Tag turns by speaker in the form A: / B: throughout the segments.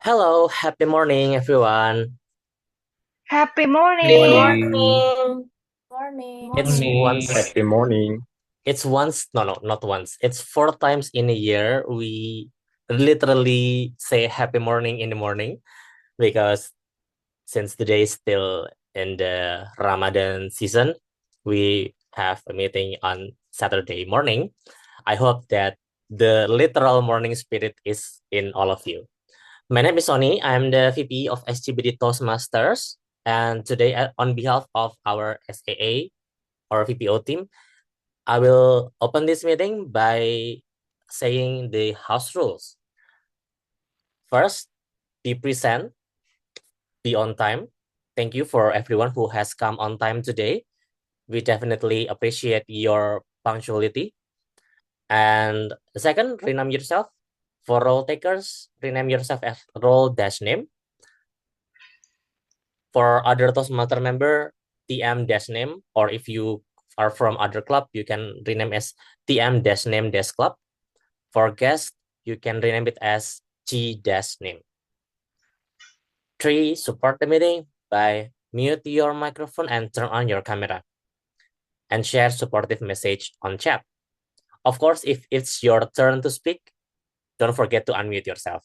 A: Hello, happy morning, everyone.
B: Happy
C: Good
B: morning.
C: morning.
D: Morning. Morning.
A: It's
C: Morning.
A: once,
C: Happy morning.
A: no, not once. It's four times in a year we literally say happy morning in the morning because since the day is still in the Ramadan season, we have a meeting on Saturday morning. I hope that the literal morning spirit is in all of you. My name is Sony. I'm the VP of SGBD Toastmasters. And today, on behalf of our SAA or VPO team, I will open this meeting by saying the house rules. First, be present, be on time. Thank you for everyone who has come on time today. We definitely appreciate your punctuality. And second, rename yourself. For role takers, rename yourself as role dash name. For other Toastmaster member, TM dash name, or if you are from other club, you can rename as TM dash name dash club. For guest, you can rename it as G dash name. 3. Support the meeting by mute your microphone and turn on your camera. And share supportive message on chat. Of course, if it's your turn to speak, don't forget to unmute yourself.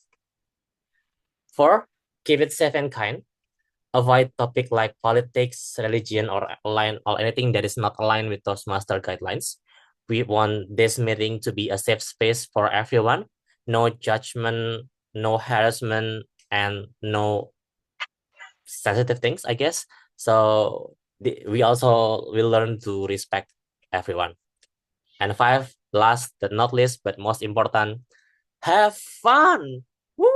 A: 4. Keep it safe and kind. Avoid topic like politics, religion, or anything that is not aligned with Toastmaster guidelines. We want this meeting to be a safe space for everyone. No judgment, no harassment, and no sensitive things, I guess. So we also will learn to respect everyone. And 5, last but not least, but most important, have fun. Woo!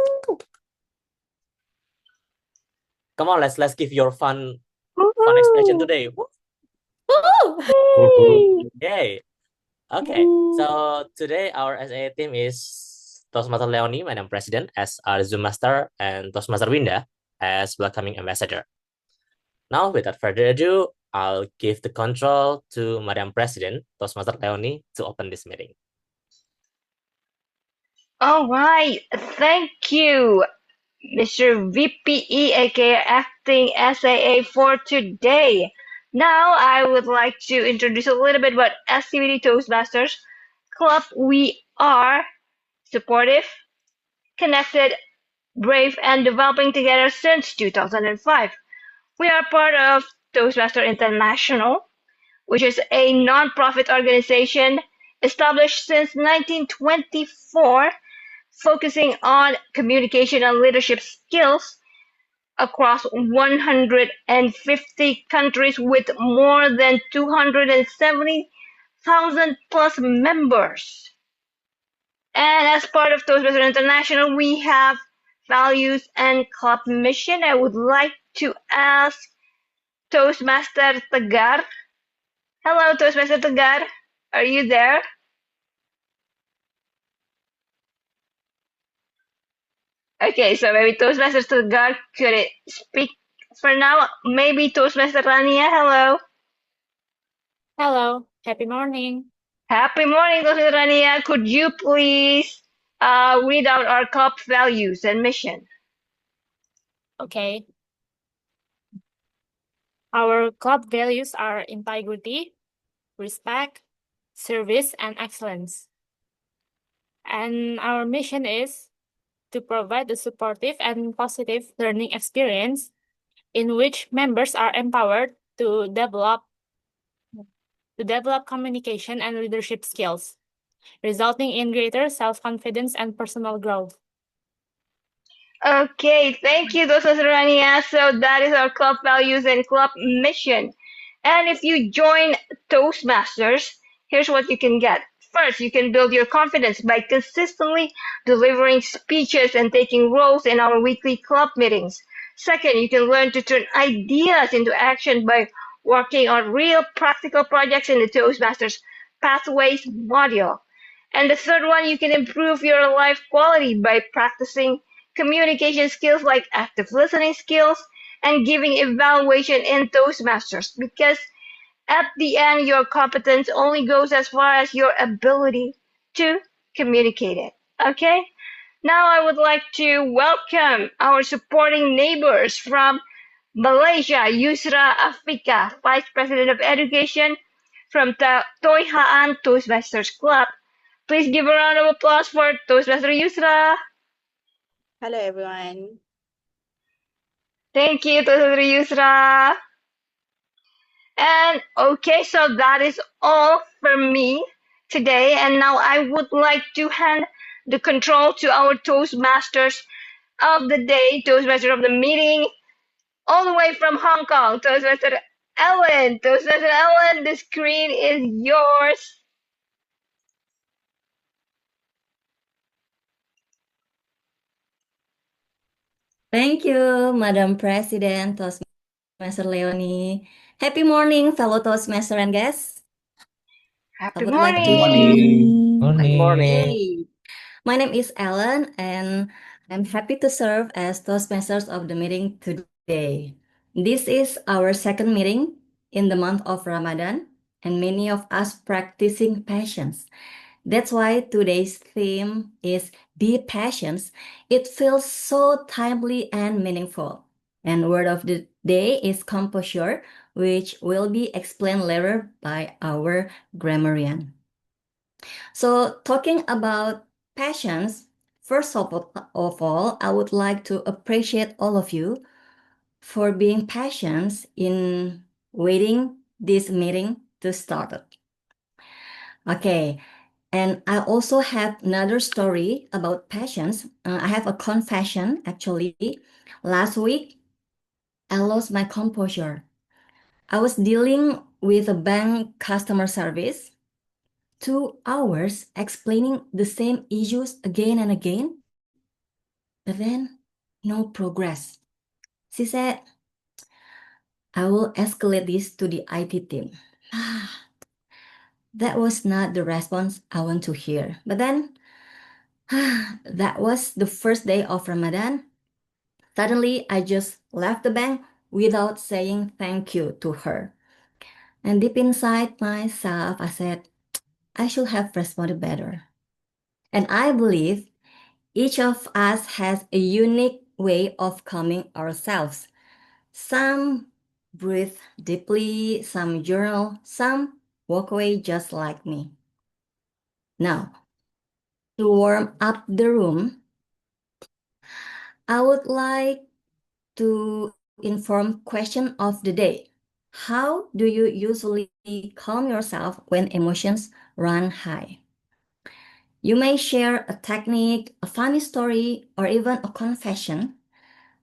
A: Come on, let's give your fun expression
B: Woohoo!
A: today. Woo!
D: Woo!
C: Woohoo.
B: Yay!
A: Yay. Okay.
B: Woo!
A: So today our SA team is Toastmaster Leonie, Madam President, as our Zoom Master, and Toastmaster Winda as welcoming ambassador. Now, without further ado, I'll give the control to Madam President, Toastmaster Leonie, to open this meeting.
B: All right. Thank you, Mr. VPE, aka Acting SAA, for today. Now, I would like to introduce a little bit about SCBD Toastmasters Club. We are supportive, connected, brave, and developing together since 2005. We are part of Toastmaster International, which is a non-profit organization established since 1924, focusing on communication and leadership skills across 150 countries with more than 270,000 plus members. And as part of Toastmasters International, we have values and club mission. I would like to ask Toastmaster Tagar. Hello, Toastmaster Tagar. Are you there? Okay, so maybe Toastmaster Tagar could speak for now. Maybe Toastmaster Rania. Hello.
D: Hello. Happy morning.
B: Happy morning, Toastmaster Rania. Could you please read out our club values and mission?
D: Okay. Our club values are integrity, respect, service, and excellence. And our mission is to provide a supportive and positive learning experience in which members are empowered to develop communication and leadership skills, resulting in greater self-confidence and personal growth.
B: Okay, thank you, Toastmaster Rania. So that is our club values and club mission. And if you join Toastmasters, here's what you can get. First, you can build your confidence by consistently delivering speeches and taking roles in our weekly club meetings. Second, you can learn to turn ideas into action by working on real practical projects in the Toastmasters Pathways module. And the third one, you can improve your life quality by practicing communication skills like active listening skills and giving evaluation in Toastmasters, because at the end, your competence only goes as far as your ability to communicate it. Okay? Now I would like to welcome our supporting neighbors from Malaysia, Yusra Afika, Vice President of Education from Toyhaan Toastmasters Club. Please give a round of applause for Toastmaster Yusra.
C: Hello, everyone.
B: Thank you, Toastmaster Yusra. And okay, so that is all for me today. And now I would like to hand the control to our Toastmasters of the day, Toastmaster of the meeting, all the way from Hong Kong, Toastmaster Ellen. Toastmaster Ellen, the screen is yours.
E: Thank you, Madam President, Toastmaster Leonie. Happy morning, fellow Toastmaster and guests.
B: Happy
E: I would like to
B: morning.
A: Good morning.
E: Hey, my name is Ellen, and I'm happy to serve as Toastmasters of the meeting today. This is our second meeting in the month of Ramadan, and many of us practicing patience. That's why today's theme is Be Patient. It feels so timely and meaningful. And word of the day is composure, which will be explained later by our grammarian. So, talking about passions, first of all, I would like to appreciate all of you for being patient in waiting this meeting to start. Okay, and I also have another story about passions. I have a confession actually. Last week, I lost my composure. I was dealing with a bank customer service, 2 hours explaining the same issues again and again, but then no progress. She said, I will escalate this to the IT team. That was not the response I want to hear. But then, that was the first day of Ramadan. Suddenly, I just left the bank without saying thank you to her. And deep inside myself, I said, I should have responded better. And I believe each of us has a unique way of calming ourselves. Some breathe deeply, some journal, some walk away just like me. Now, to warm up the room, I would like to inform question of the day. How do you usually calm yourself when emotions run high? You may share a technique, a funny story, or even a confession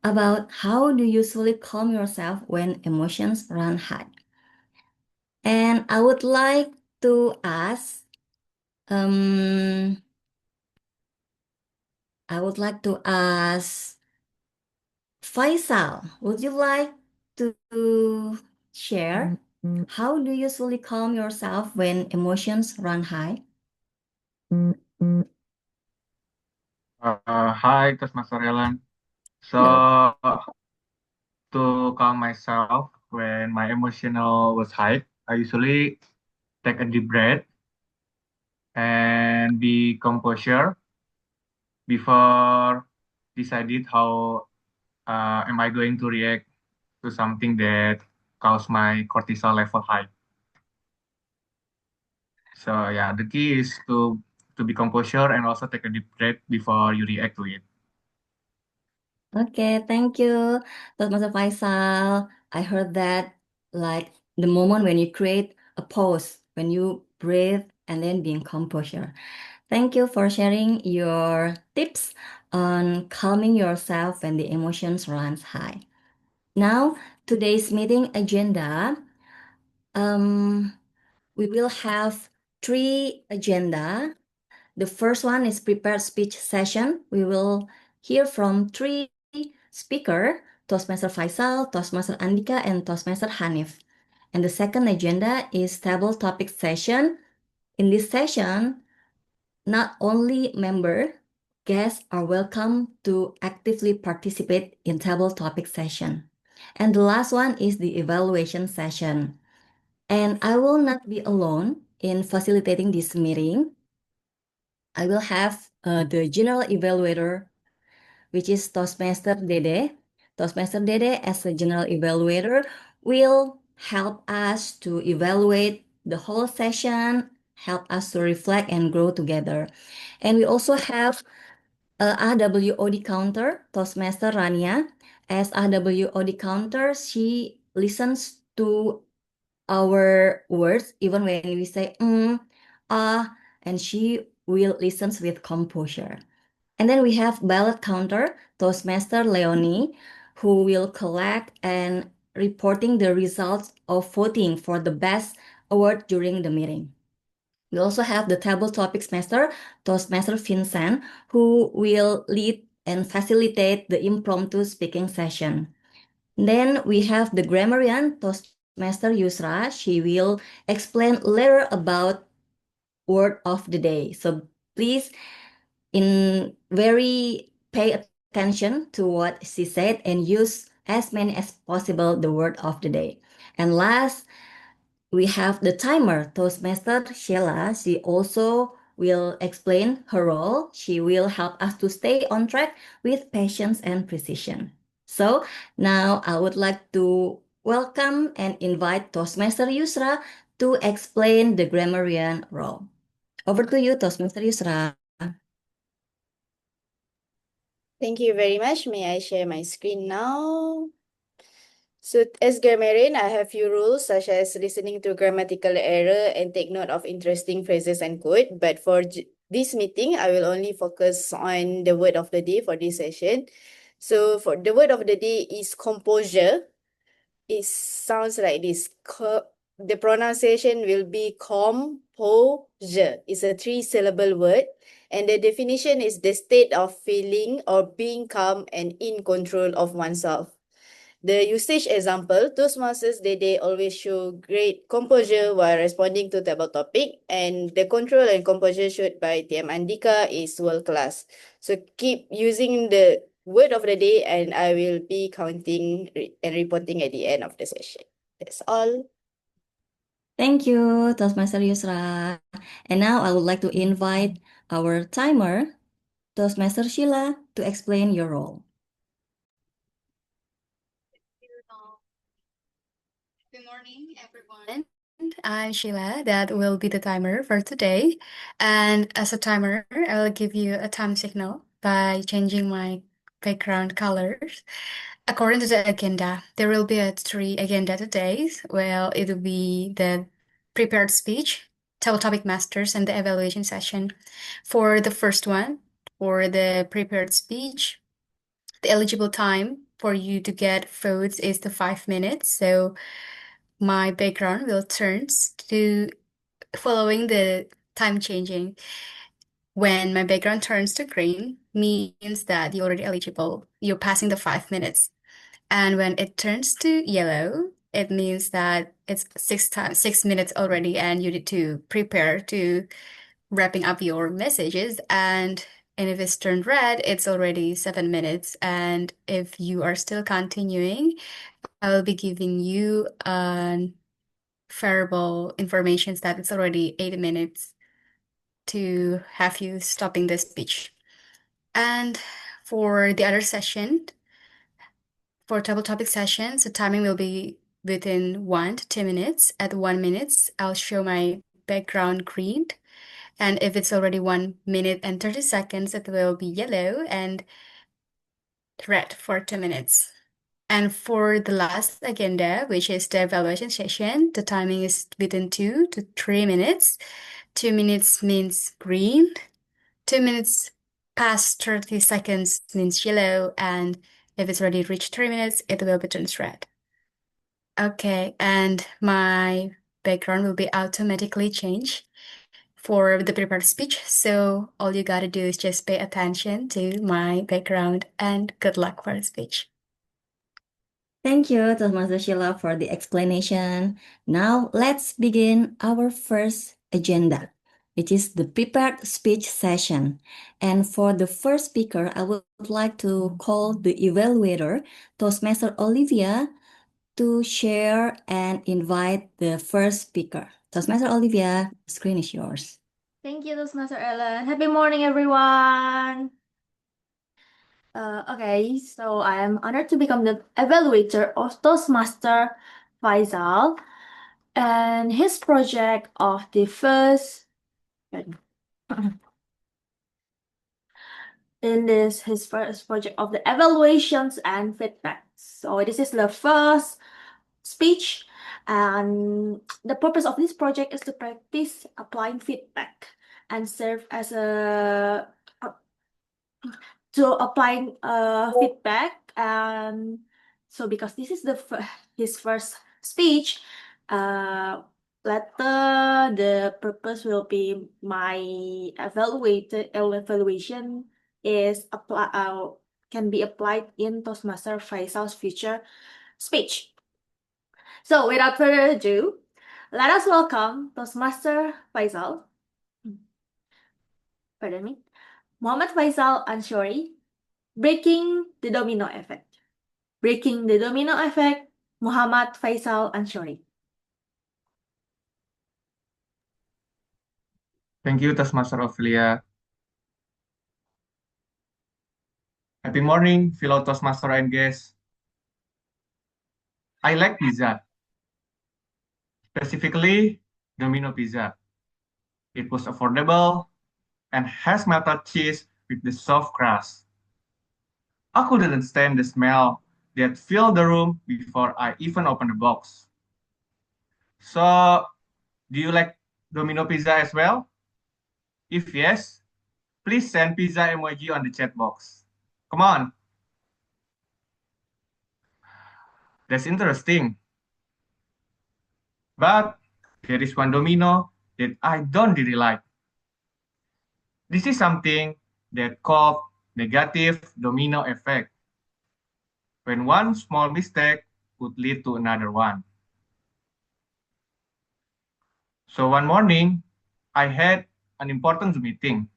E: about how do you usually calm yourself when emotions run high. And I would like to ask, um, I would like to ask Faisal, would you like to share how do you usually calm yourself when emotions run high?
F: Hi, Toastmaster Ellen.
E: Hello.
F: So, to calm myself when my emotional was high, I usually take a deep breath and be composure before decided how am I going to react to something that caused my cortisol level high. So yeah, the key is to be composure and also take a deep breath before you react to it.
E: Okay, thank you, Dr. Faisal. I heard that like the moment when you create a pause, when you breathe and then being composure. Thank you for sharing your tips on calming yourself when the emotions runs high. Now, today's meeting agenda, we will have three agenda. The first one is prepared speech session. We will hear from three speaker, Toastmaster Faisal, Toastmaster Andika, and Toastmaster Hanif. And the second agenda is table topic session. In this session, not only member, guests are welcome to actively participate in table topic session. And the last one is the evaluation session. And I will not be alone in facilitating this meeting. I will have the general evaluator, which is Toastmaster Dede. Toastmaster Dede, as a general evaluator, will help us to evaluate the whole session, help us to reflect and grow together. And we also have AWOD counter, Toastmaster Rania. As AWOD counter, she listens to our words even when we say and she will listens with composure. And then we have ballot counter, Toastmaster Leonie, who will collect and reporting the results of voting for the best award during the meeting. We also have the table topics master, Toastmaster Vincent, who will lead and facilitate the impromptu speaking session. Then we have the grammarian, Toastmaster Yusra. She will explain later about word of the day. So please pay attention to what she said and use as many as possible the word of the day. And last, we have the timer, Toastmaster Sheila. She also will explain her role. She will help us to stay on track with patience and precision. So now I would like to welcome and invite Toastmaster Yusra to explain the grammarian role. Over to you, Toastmaster Yusra.
C: Thank you very much. May I share my screen now? So as grammarian, I have few rules such as listening to grammatical error and take note of interesting phrases and quote. But for this meeting, I will only focus on the word of the day for this session. So for the word of the day is composure. It sounds like this. The pronunciation will be composure. It's a 3-syllable word. And the definition is the state of feeling or being calm and in control of oneself. The usage example, Toastmasters they always show great composure while responding to table topic, and the control and composure showed by TM Andika is world class. So keep using the word of the day and I will be counting and reporting at the end of the session. That's all.
E: Thank you, Toastmaster Yusra. And now I would like to invite our timer, Toastmaster Sheila, to explain your role.
G: Good morning, everyone. I'm Sheila. That will be the timer for today. And as a timer, I will give you a time signal by changing my background colors. According to the agenda, there will be 3 agenda today. Well, it will be the prepared speech, table topic masters, and the evaluation session. For the first one, for the prepared speech, the eligible time for you to get votes is the 5 minutes. So my background will turn to following the time changing. When my background turns to green, means that you're already eligible. You're passing the 5 minutes. And when it turns to yellow, it means that it's 6 minutes already and you need to prepare to wrapping up your messages. And if it's turned red, it's already 7 minutes. And if you are still continuing, I will be giving you variable information that it's already 8 minutes to have you stopping the speech. And for the other session, for table topic sessions, the timing will be within 1 to 2 minutes. At 1 minute, I'll show my background green. And if it's already 1 minute and 30 seconds, it will be yellow and red for 2 minutes. And for the last agenda, which is the evaluation session, the timing is within 2 to 3 minutes. 2 minutes means green. 2 minutes past 30 seconds means yellow. And if it's already reached 3 minutes, it will be turned red. Okay, and my background will be automatically changed for the prepared speech. So all you gotta do is just pay attention to my background and good luck for the speech.
E: Thank you, Toastmaster Sheila, for the explanation. Now, let's begin our first agenda, which is the prepared speech session. And for the first speaker, I would like to call the evaluator, Toastmaster Olivia, to share and invite the first speaker. Toastmaster Olivia, the screen is yours.
H: Thank you, Toastmaster Ellen. Happy morning, everyone. Okay, so I am honored to become the evaluator of Toastmaster Faisal and his project of the first in this his first project of the evaluations and feedback. So this is the first speech, and the purpose of this project is to practice applying feedback and serve as a to applying feedback. And so because this is his first speech, later the purpose will be my evaluation is can be applied in Toastmaster Faisal's future speech. So without further ado, let us welcome Toastmaster Faisal. Pardon me. Muhammad Faisal Anshori, Breaking the Domino Effect. Breaking the Domino Effect, Muhammad Faisal Anshori.
F: Thank you, Toastmaster Ophelia. Happy morning, fellow Toastmaster and guests. I like pizza, specifically Domino pizza. It was affordable and has melted cheese with the soft crust. I couldn't stand the smell that filled the room before I even opened the box. So, do you like Domino pizza as well? If yes, please send pizza emoji on the chat box. Come on. That's interesting. But there is one domino that I don't really like. This is something that called negative domino effect, when one small mistake could lead to another one. So one morning, I had an important meeting.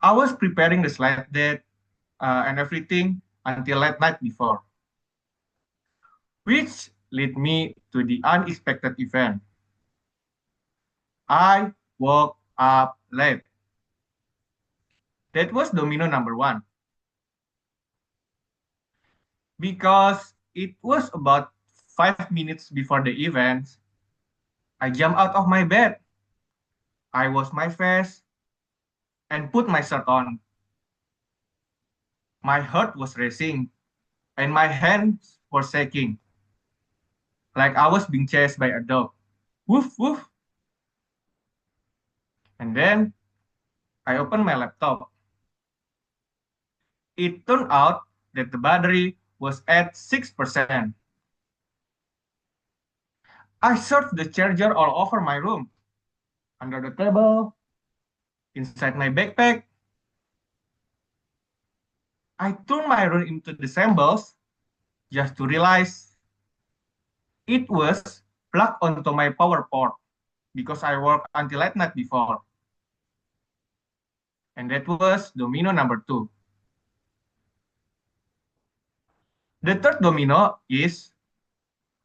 F: I was preparing the slide deck and everything until late night before, which led me to the unexpected event. I woke up late. That was domino number one. Because it was about 5 minutes before the event, I jumped out of my bed. I washed my face and put my shirt on. My heart was racing and my hands were shaking, like I was being chased by a dog. Woof, woof. And then I opened my laptop. It turned out that the battery was at 6%. I searched the charger all over my room, under the table, inside my backpack. I turned my room into the shambles just to realize it was plugged onto my power port because I worked until late night before. And that was domino number two. The third domino is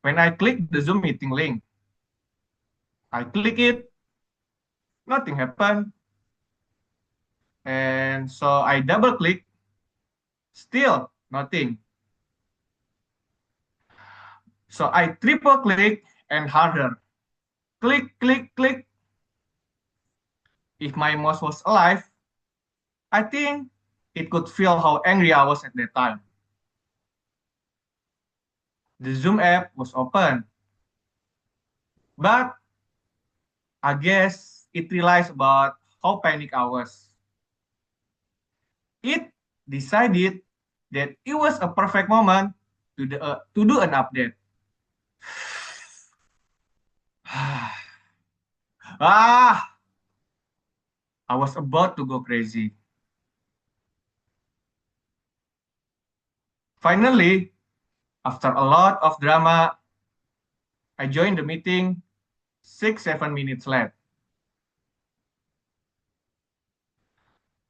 F: when I click the Zoom meeting link. I click it, nothing happened. And so I double click, still nothing. So I triple click and harder. Click, click, click. If my mouse was alive, I think it could feel how angry I was at that time. The Zoom app was open, but I guess it realized about how panicked I was. It decided that it was a perfect moment to do an update. Ah, I was about to go crazy. Finally, after a lot of drama, I joined the meeting 6-7 minutes late.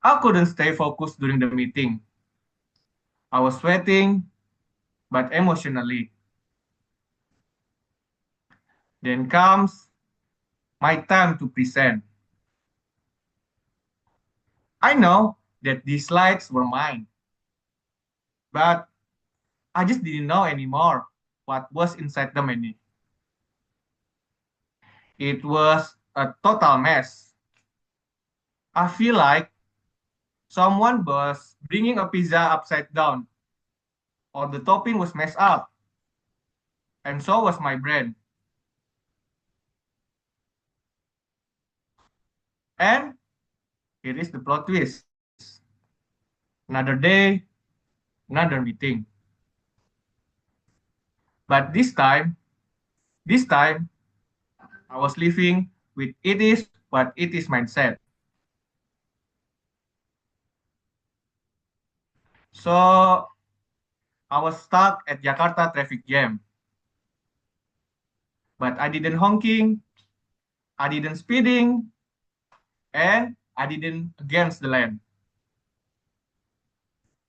F: I couldn't stay focused during the meeting. I was sweating, but emotionally. Then comes my time to present. I know that these slides were mine, but I just didn't know anymore what was inside them. It was a total mess. I feel like someone was bringing a pizza upside down, or the topping was messed up, and so was my brain. And here is the plot twist. Another day, another meeting. But this time, I was living with it is what it is mindset. So I was stuck at Jakarta traffic jam. But I didn't honking, I didn't speeding, and I didn't against the lane.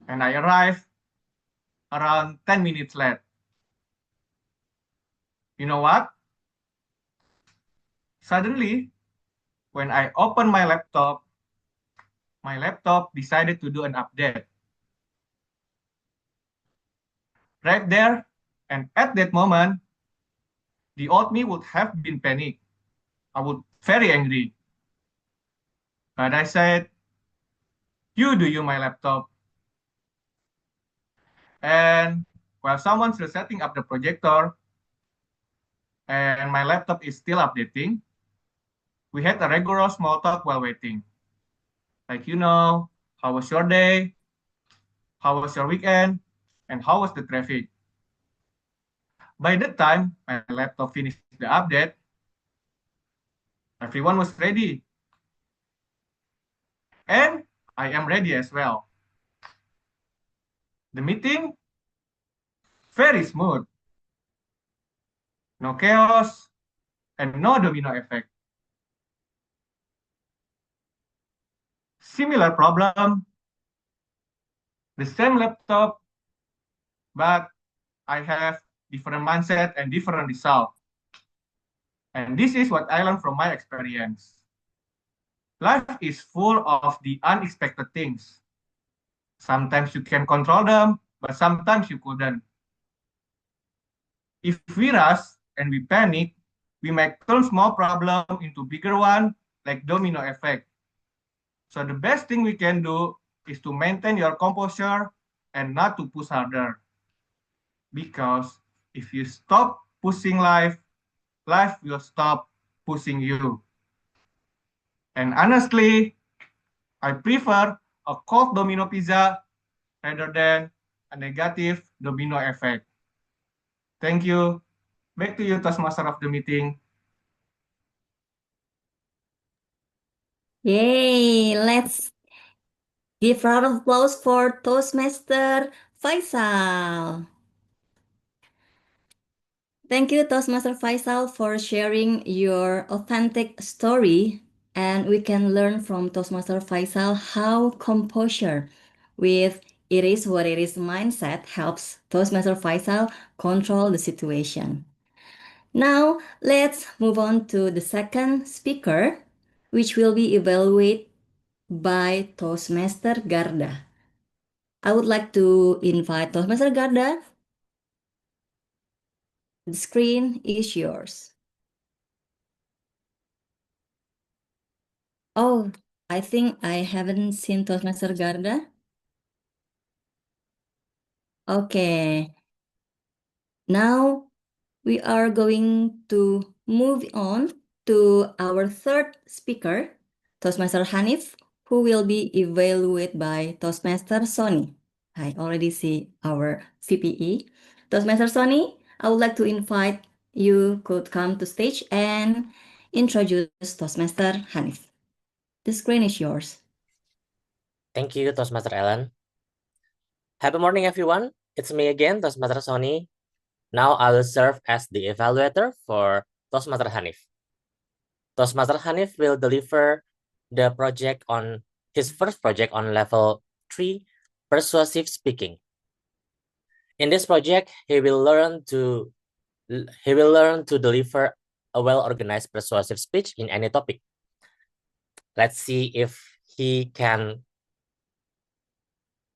F: And I arrived around 10 minutes late. You know what? Suddenly, when I opened my laptop decided to do an update. Right there, and at that moment, the old me would have been panicked. I would very angry. But I said, you do you my laptop. And while someone's still setting up the projector and my laptop is still updating, we had a regular small talk while waiting. Like, how was your day? How was your weekend? And how was the traffic? By the time my laptop finished the update, everyone was ready. And I am ready as well. The meeting, very smooth. No chaos and no domino effect. Similar problem, the same laptop, but I have different mindset and different result. And this is what I learned from my experience. Life is full of the unexpected things. Sometimes you can control them, but sometimes you couldn't. If we rush and we panic, we might turn small problem into bigger one, like domino effect. So the best thing we can do is to maintain your composure and not to push harder. Because if you stop pushing life, life will stop pushing you. And honestly, I prefer a cold domino pizza rather than a negative domino effect. Thank you. Back to you, Toastmaster of the meeting.
E: Yay! Let's give round of applause for Toastmaster Faisal. Thank you, Toastmaster Faisal, for sharing your authentic story. And we can learn from Toastmaster Faisal how composure with it is what it is mindset helps Toastmaster Faisal control the situation. Now, let's move on to the second speaker, which will be evaluated by Toastmaster Garda. I would like to invite Toastmaster Garda. The screen is yours. Oh, I think I haven't seen Toastmaster Garda. Okay. Now we are going to move on to our third speaker, Toastmaster Hanif, who will be evaluated by Toastmaster Sony. I already see our CPE. Toastmaster Sony, I would like to invite you could come to stage and introduce Toastmaster Hanif. The screen is yours.
A: Thank you, Toastmaster Ellen. Happy morning, everyone. It's me again, Toastmaster Sony. Now I will serve as the evaluator for Toastmaster Hanif. Toastmaster Hanif will deliver the project on his first project on level 3, persuasive speaking. In this project, he will learn to deliver a well-organized persuasive speech in any topic. Let's see if he can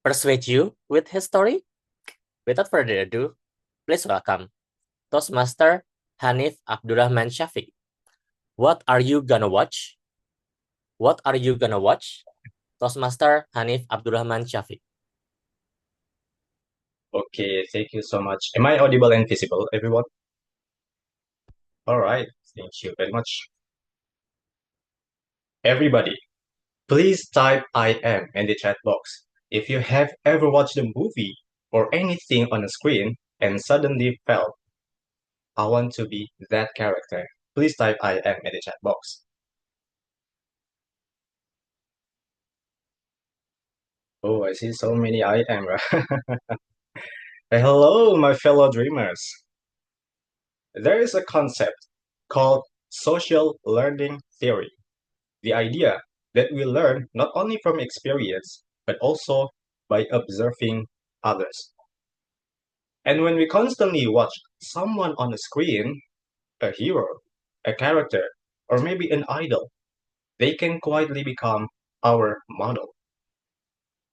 A: persuade you with his story. Without further ado, please welcome Toastmaster Hanif Abdurrahman Shafiq. What are you gonna watch? What are you gonna watch? Toastmaster Hanif Abdurrahman Shafiq.
I: Okay, thank you so much. Am I audible and visible, everyone? All right, thank you very much. Everybody, please type I am in the chat box if you have ever watched a movie or anything on a screen and suddenly felt, I want to be that character. Please type I am in the chat box. Oh, I see so many I am. Hello, my fellow dreamers. There is a concept called social learning theory. The idea that we learn not only from experience, but also by observing others. And when we constantly watch someone on a screen, a hero, a character, or maybe an idol, they can quietly become our model.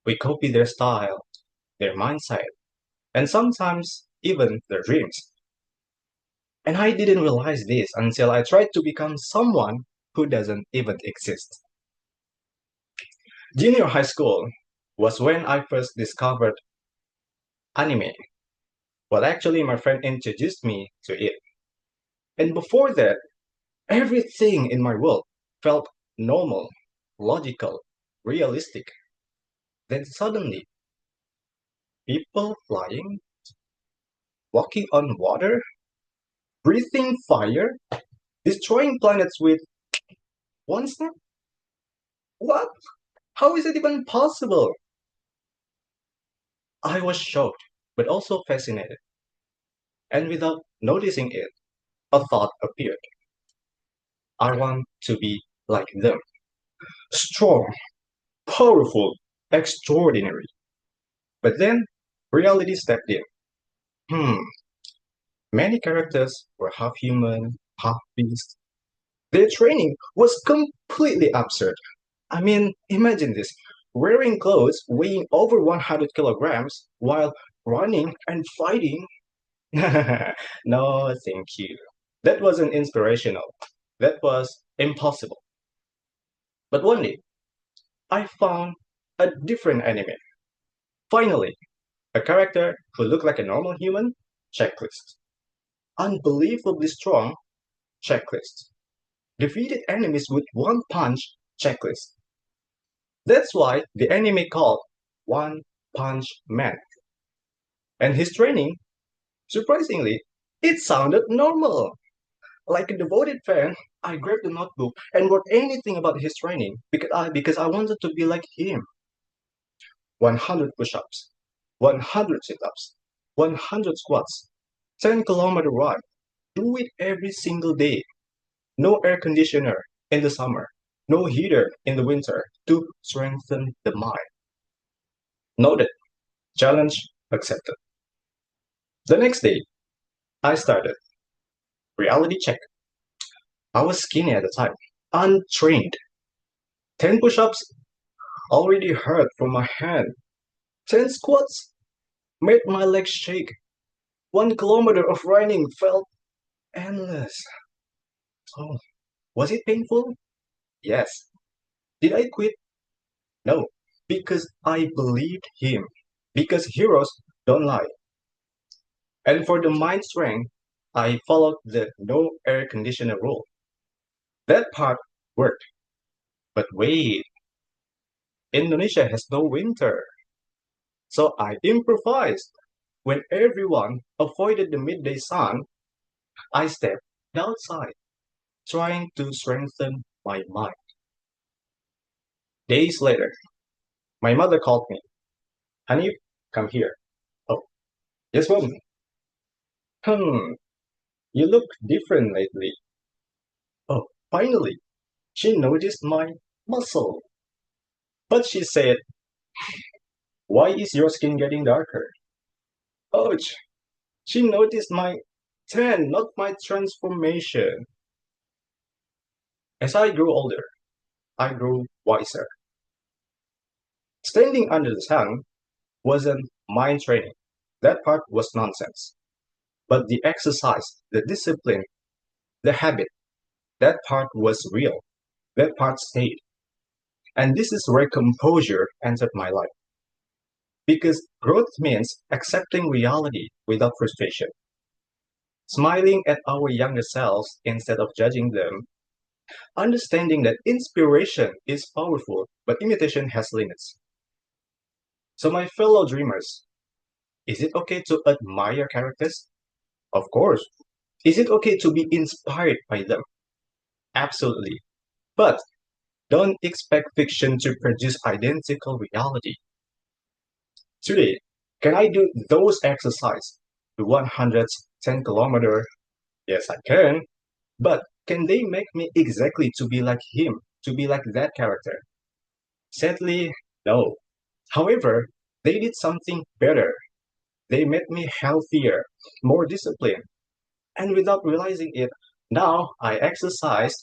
I: We copy their style, their mindset, and sometimes even their dreams. And I didn't realize this until I tried to become someone who doesn't even exist. Junior high school was when I first discovered anime. Well, actually, my friend introduced me to it. And before that, everything in my world felt normal, logical, realistic. Then suddenly, people flying, walking on water, breathing fire, destroying planets with one snap? What? How is it even possible? I was shocked, but also fascinated. And without noticing it, a thought appeared. I want to be like them. Strong, powerful, extraordinary. But then reality stepped in. Hmm, many characters were half human, half beast. Their training was completely absurd. I mean, imagine this, wearing clothes weighing over 100 kilograms while running and fighting. No, thank you. That wasn't inspirational. That was impossible. But one day, I found a different anime. Finally, a character who looked like a normal human? Checklist. Unbelievably strong? Checklist. Defeated enemies with one punch? Checklist. That's why the anime called One Punch Man. And his training, surprisingly, it sounded normal. Like a devoted fan, I grabbed the notebook and wrote anything about his training because I wanted to be like him. 100 push-ups, 100 sit-ups, 100 squats, 10-kilometer ride. Do it every single day. No air conditioner in the summer, no heater in the winter to strengthen the mind. Noted. Challenge accepted. The next day, I started. Reality check. I was skinny at the time, untrained. 10 push-ups already hurt from my hand. 10 squats made my legs shake. 1 kilometer of running felt endless. Oh, was it painful? Yes. Did I quit? No, because I believed him. Because heroes don't lie. And for the mind strength, I followed the no air conditioner rule. That part worked. But wait, Indonesia has no winter. So I improvised. When everyone avoided the midday sun, I stepped outside, trying to strengthen my mind. Days later, my mother called me. Hanif, come here. Oh, yes, mom. You look different lately. Oh, finally, she noticed my muscle. But she said, why is your skin getting darker? Ouch, she noticed my tan, not my transformation. As I grew older, I grew wiser. Standing under the sun wasn't mind training. That part was nonsense. But the exercise, the discipline, the habit, that part was real. That part stayed. And this is where composure entered my life. Because growth means accepting reality without frustration, smiling at our younger selves instead of judging them, understanding that inspiration is powerful, but imitation has limits. So, my fellow dreamers, is it okay to admire characters? Of course. Is it okay to be inspired by them? Absolutely. But don't expect fiction to produce identical reality. Today, can I do those exercises? The 110 kilometer? Yes, I can. But can they make me exactly to be like him, to be like that character? Sadly, no. However, they did something better. They made me healthier, more disciplined. And without realizing it, now I exercise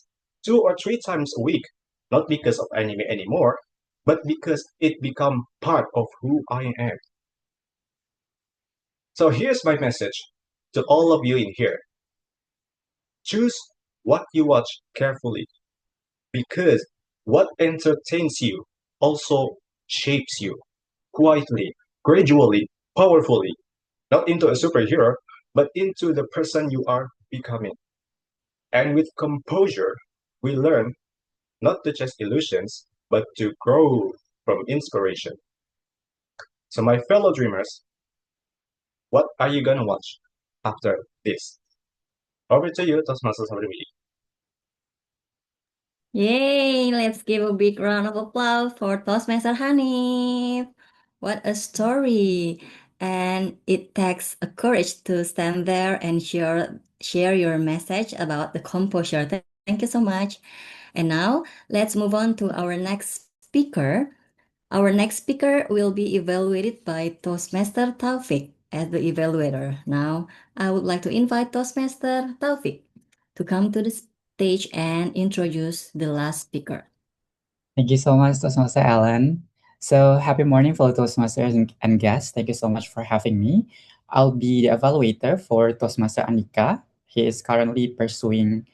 I: 2 or 3 times a week, not because of anime anymore, but because it become part of who I am. So here's my message to all of you in here. Choose what you watch carefully because what entertains you also shapes you quietly, gradually, powerfully, not into a superhero, but into the person you are becoming. And with composure, we learn not to chase illusions, but to grow from inspiration. So, my fellow dreamers, what are you gonna watch after this? Over to you, Toastmasters of the Week.
E: Yay! Let's give a big round of applause for Toastmaster Hanif. What a story! And it takes a courage to stand there and share your message about the composure. Thank you so much. And now let's move on to our next speaker. Our next speaker will be evaluated by Toastmaster Taufik as the evaluator. Now, I would like to invite Toastmaster Taufik to come to the stage and introduce the last speaker.
J: Thank you so much, Toastmaster Alan. So happy morning, fellow Toastmasters and guests. Thank you so much for having me. I'll be the evaluator for Toastmaster Andika. He is currently pursuing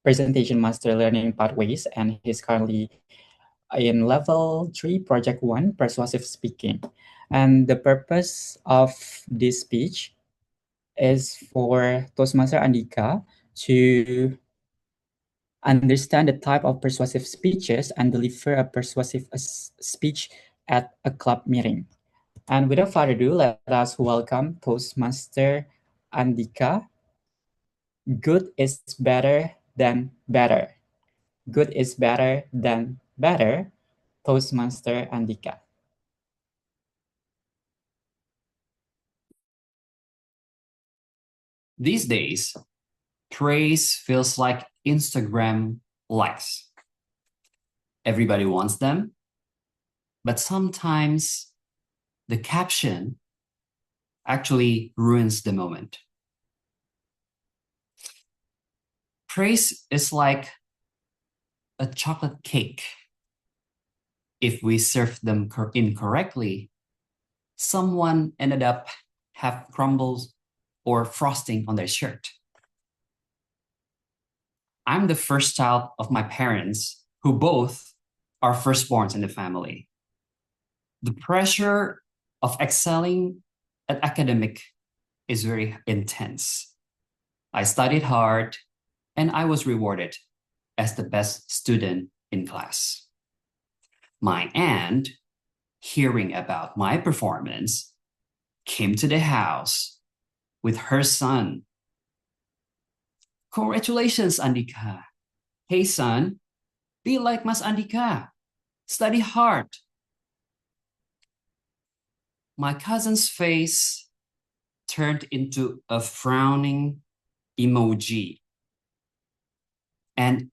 J: presentation master learning pathways, and he's currently in level 3, project 1, persuasive speaking. And the purpose of this speech is for Toastmaster Andika to understand the type of persuasive speeches and deliver a persuasive speech at a club meeting. And without further ado, let us welcome Toastmaster Andika. Good is better than better. Good is better than better. Toastmaster Andika.
K: These days, praise feels like Instagram likes. Everybody wants them, but sometimes the caption actually ruins the moment. Praise is like a chocolate cake. If we serve them incorrectly, someone ended up have crumbles or frosting on their shirt. I'm the first child of my parents, who both are firstborns in the family. The pressure of excelling at academic is very intense. I studied hard and I was rewarded as the best student in class. My aunt, hearing about my performance, came to the house with her son. Congratulations, Andika. Hey, son, be like Mas Andika. Study hard. My cousin's face turned into a frowning emoji. And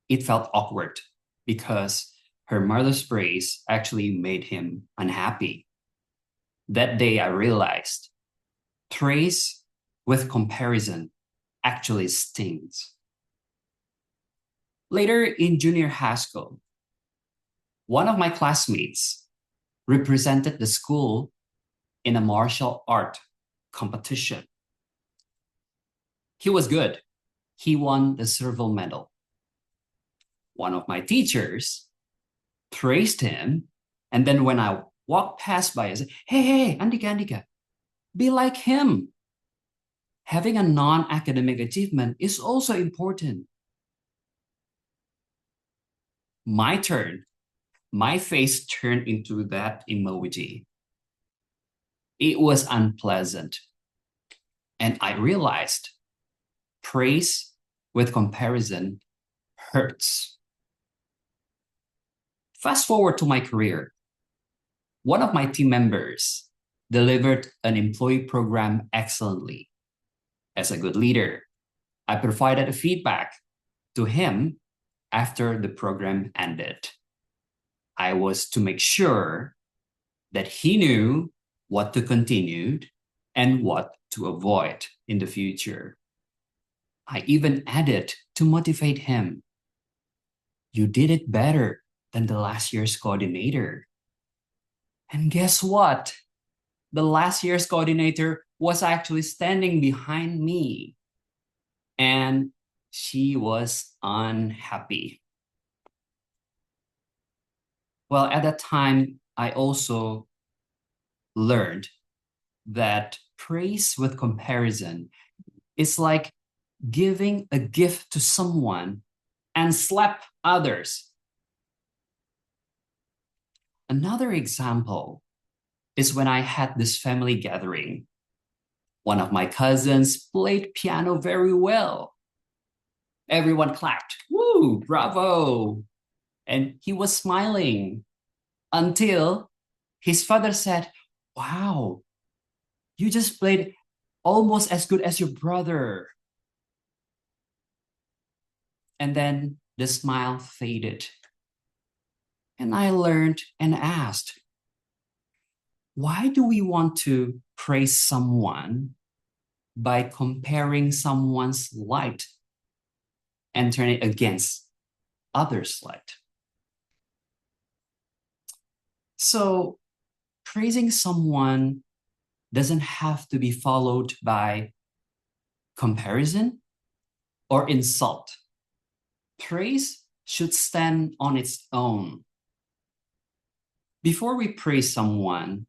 K: it felt awkward because her mother's praise actually made him unhappy. That day I realized praise with comparison actually stings. Later in junior high school, one of my classmates represented the school in a martial art competition. He was good. He won the silver medal. One of my teachers praised him, and then when I walked past by, I said, hey, Andika, be like him. Having a non-academic achievement is also important. My turn. My face turned into that emoji. It was unpleasant. And I realized praise with comparison hurts. Fast forward to my career. One of my team members delivered an employee program excellently. As a good leader, I provided a feedback to him after the program ended. I was to make sure that he knew what to continue and what to avoid in the future. I even added to motivate him. You did it better than the last year's coordinator. And guess what? The last year's coordinator was actually standing behind me. And she was unhappy. Well, at that time, I also learned that praise with comparison is like giving a gift to someone and slap others. Another example is when I had this family gathering. One of my cousins played piano very well. Everyone clapped. Woo, bravo. And he was smiling until his father said, wow, you just played almost as good as your brother. And then the smile faded. And I learned and asked, why do we want to praise someone by comparing someone's light and turn it against others' light? So praising someone doesn't have to be followed by comparison or insult. Praise should stand on its own. Before we praise someone,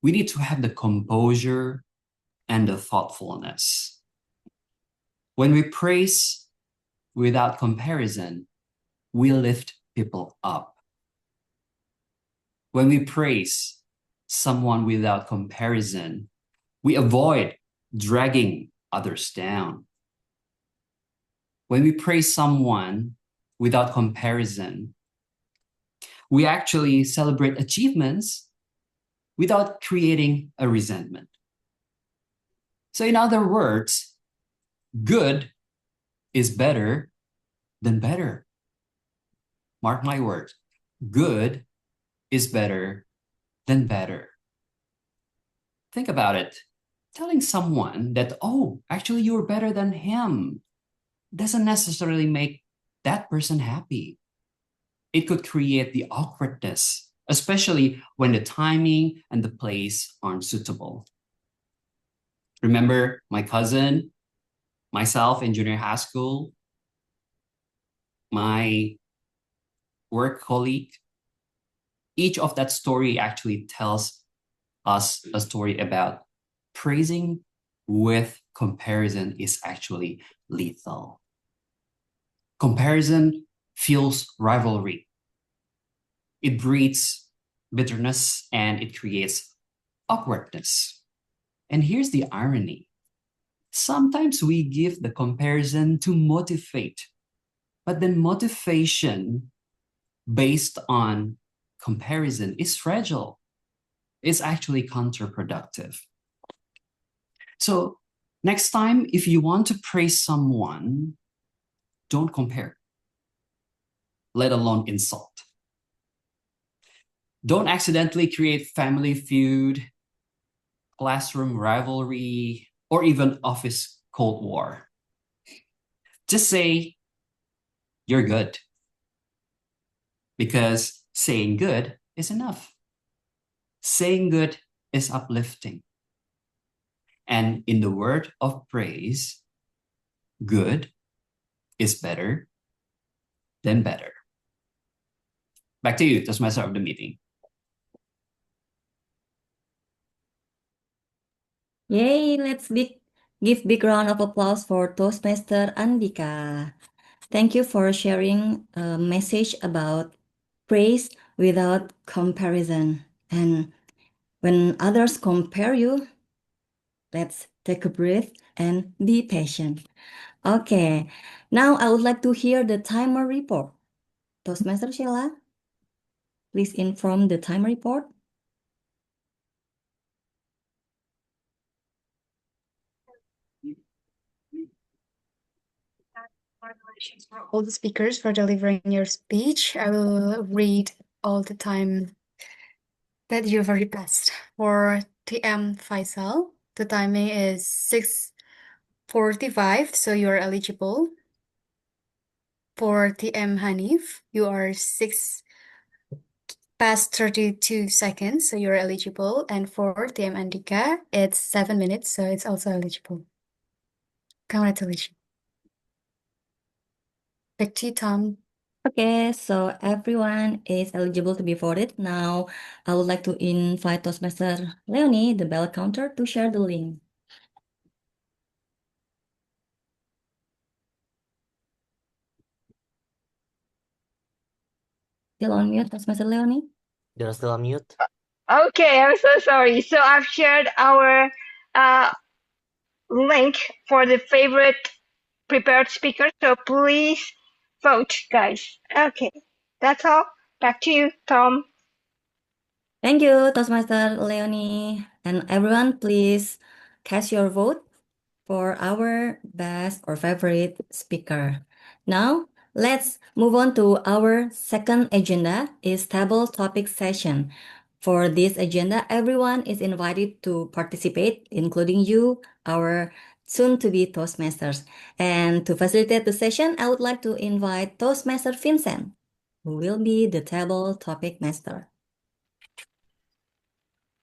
K: we need to have the composure and the thoughtfulness. When we praise without comparison, we lift people up. When we praise someone without comparison, we avoid dragging others down. When we praise someone without comparison, we actually celebrate achievements without creating a resentment. So in other words, good is better than better. Mark my words, good is better than better. Think about it. Telling someone that, oh, actually you're better than him doesn't necessarily make that person happy. It could create the awkwardness, especially when the timing and the place aren't suitable. Remember my cousin, myself in junior high school, my work colleague. Each of that story actually tells us a story about praising with comparison is actually lethal. Comparison fuels rivalry. It breeds bitterness and it creates awkwardness. And here's the irony. Sometimes we give the comparison to motivate, but then motivation based on comparison is fragile. It's actually counterproductive. So next time, if you want to praise someone, don't compare, let alone insult. Don't accidentally create family feud, classroom rivalry, or even office Cold War. Just say, you're good. Because saying good is enough. Saying good is uplifting. And in the word of praise, good is better than better. Back to you, Toastmaster of the meeting.
E: Yay, let's give big round of applause for Toastmaster Andika. Thank you for sharing a message about praise without comparison. And when others compare you, let's take a breath and be patient. Okay, now I would like to hear the timer report. Toastmaster Sheila, please inform the timer report.
G: All the speakers for delivering your speech. I will read all the time that you've already passed. For TM Faisal, the timing is 6:45, so you are eligible. For TM Hanif, you are 6 past 32 seconds, so you're eligible. And for TM Andika, it's 7 minutes, so it's also eligible. Congratulations. Back to you, Tom.
E: Okay, so everyone is eligible to be voted. Now, I would like to invite Toastmaster Leonie, the bell counter, to share the link. Still on mute, Toastmaster Leonie?
A: You're still on mute?
B: Okay, I'm so sorry. So I've shared our link for the favorite prepared speaker. So please vote, guys. Okay, that's all. Back to you, Tom.
E: Thank you, Toastmaster Leonie. And everyone, please cast your vote for our best or favorite speaker. Now, let's move on to our second agenda is table topic session. For this agenda, everyone is invited to participate, including you, our soon-to-be Toastmasters. And to facilitate the session, I would like to invite Toastmaster Vincent, who will be the table topic master.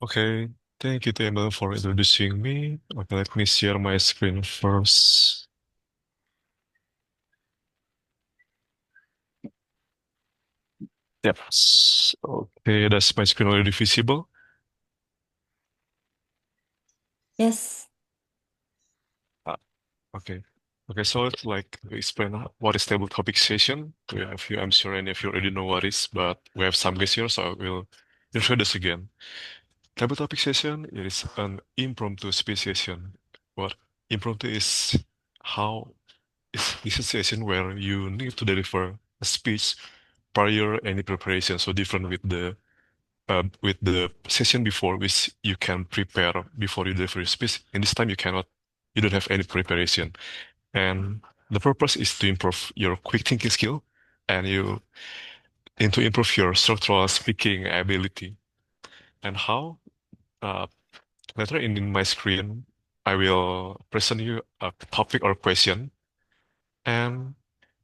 L: Okay, thank you, Table, for introducing me. Okay, let me share my screen first. Yep. Okay, that's my screen already visible.
E: Yes.
L: Okay. Okay, so it's like to explain what is table topic session. We have you, I'm sure any of you already know what is, but we have some guests here, so I will introduce again. Table topic session is an impromptu speech session. What impromptu is how this is a session where you need to deliver a speech prior any preparation. So different with the session before, which you can prepare before you deliver your speech. And this time you don't have any preparation. And the purpose is to improve your quick thinking skill and to improve your structural speaking ability. And how? Later in my screen, I will present you a topic or question, and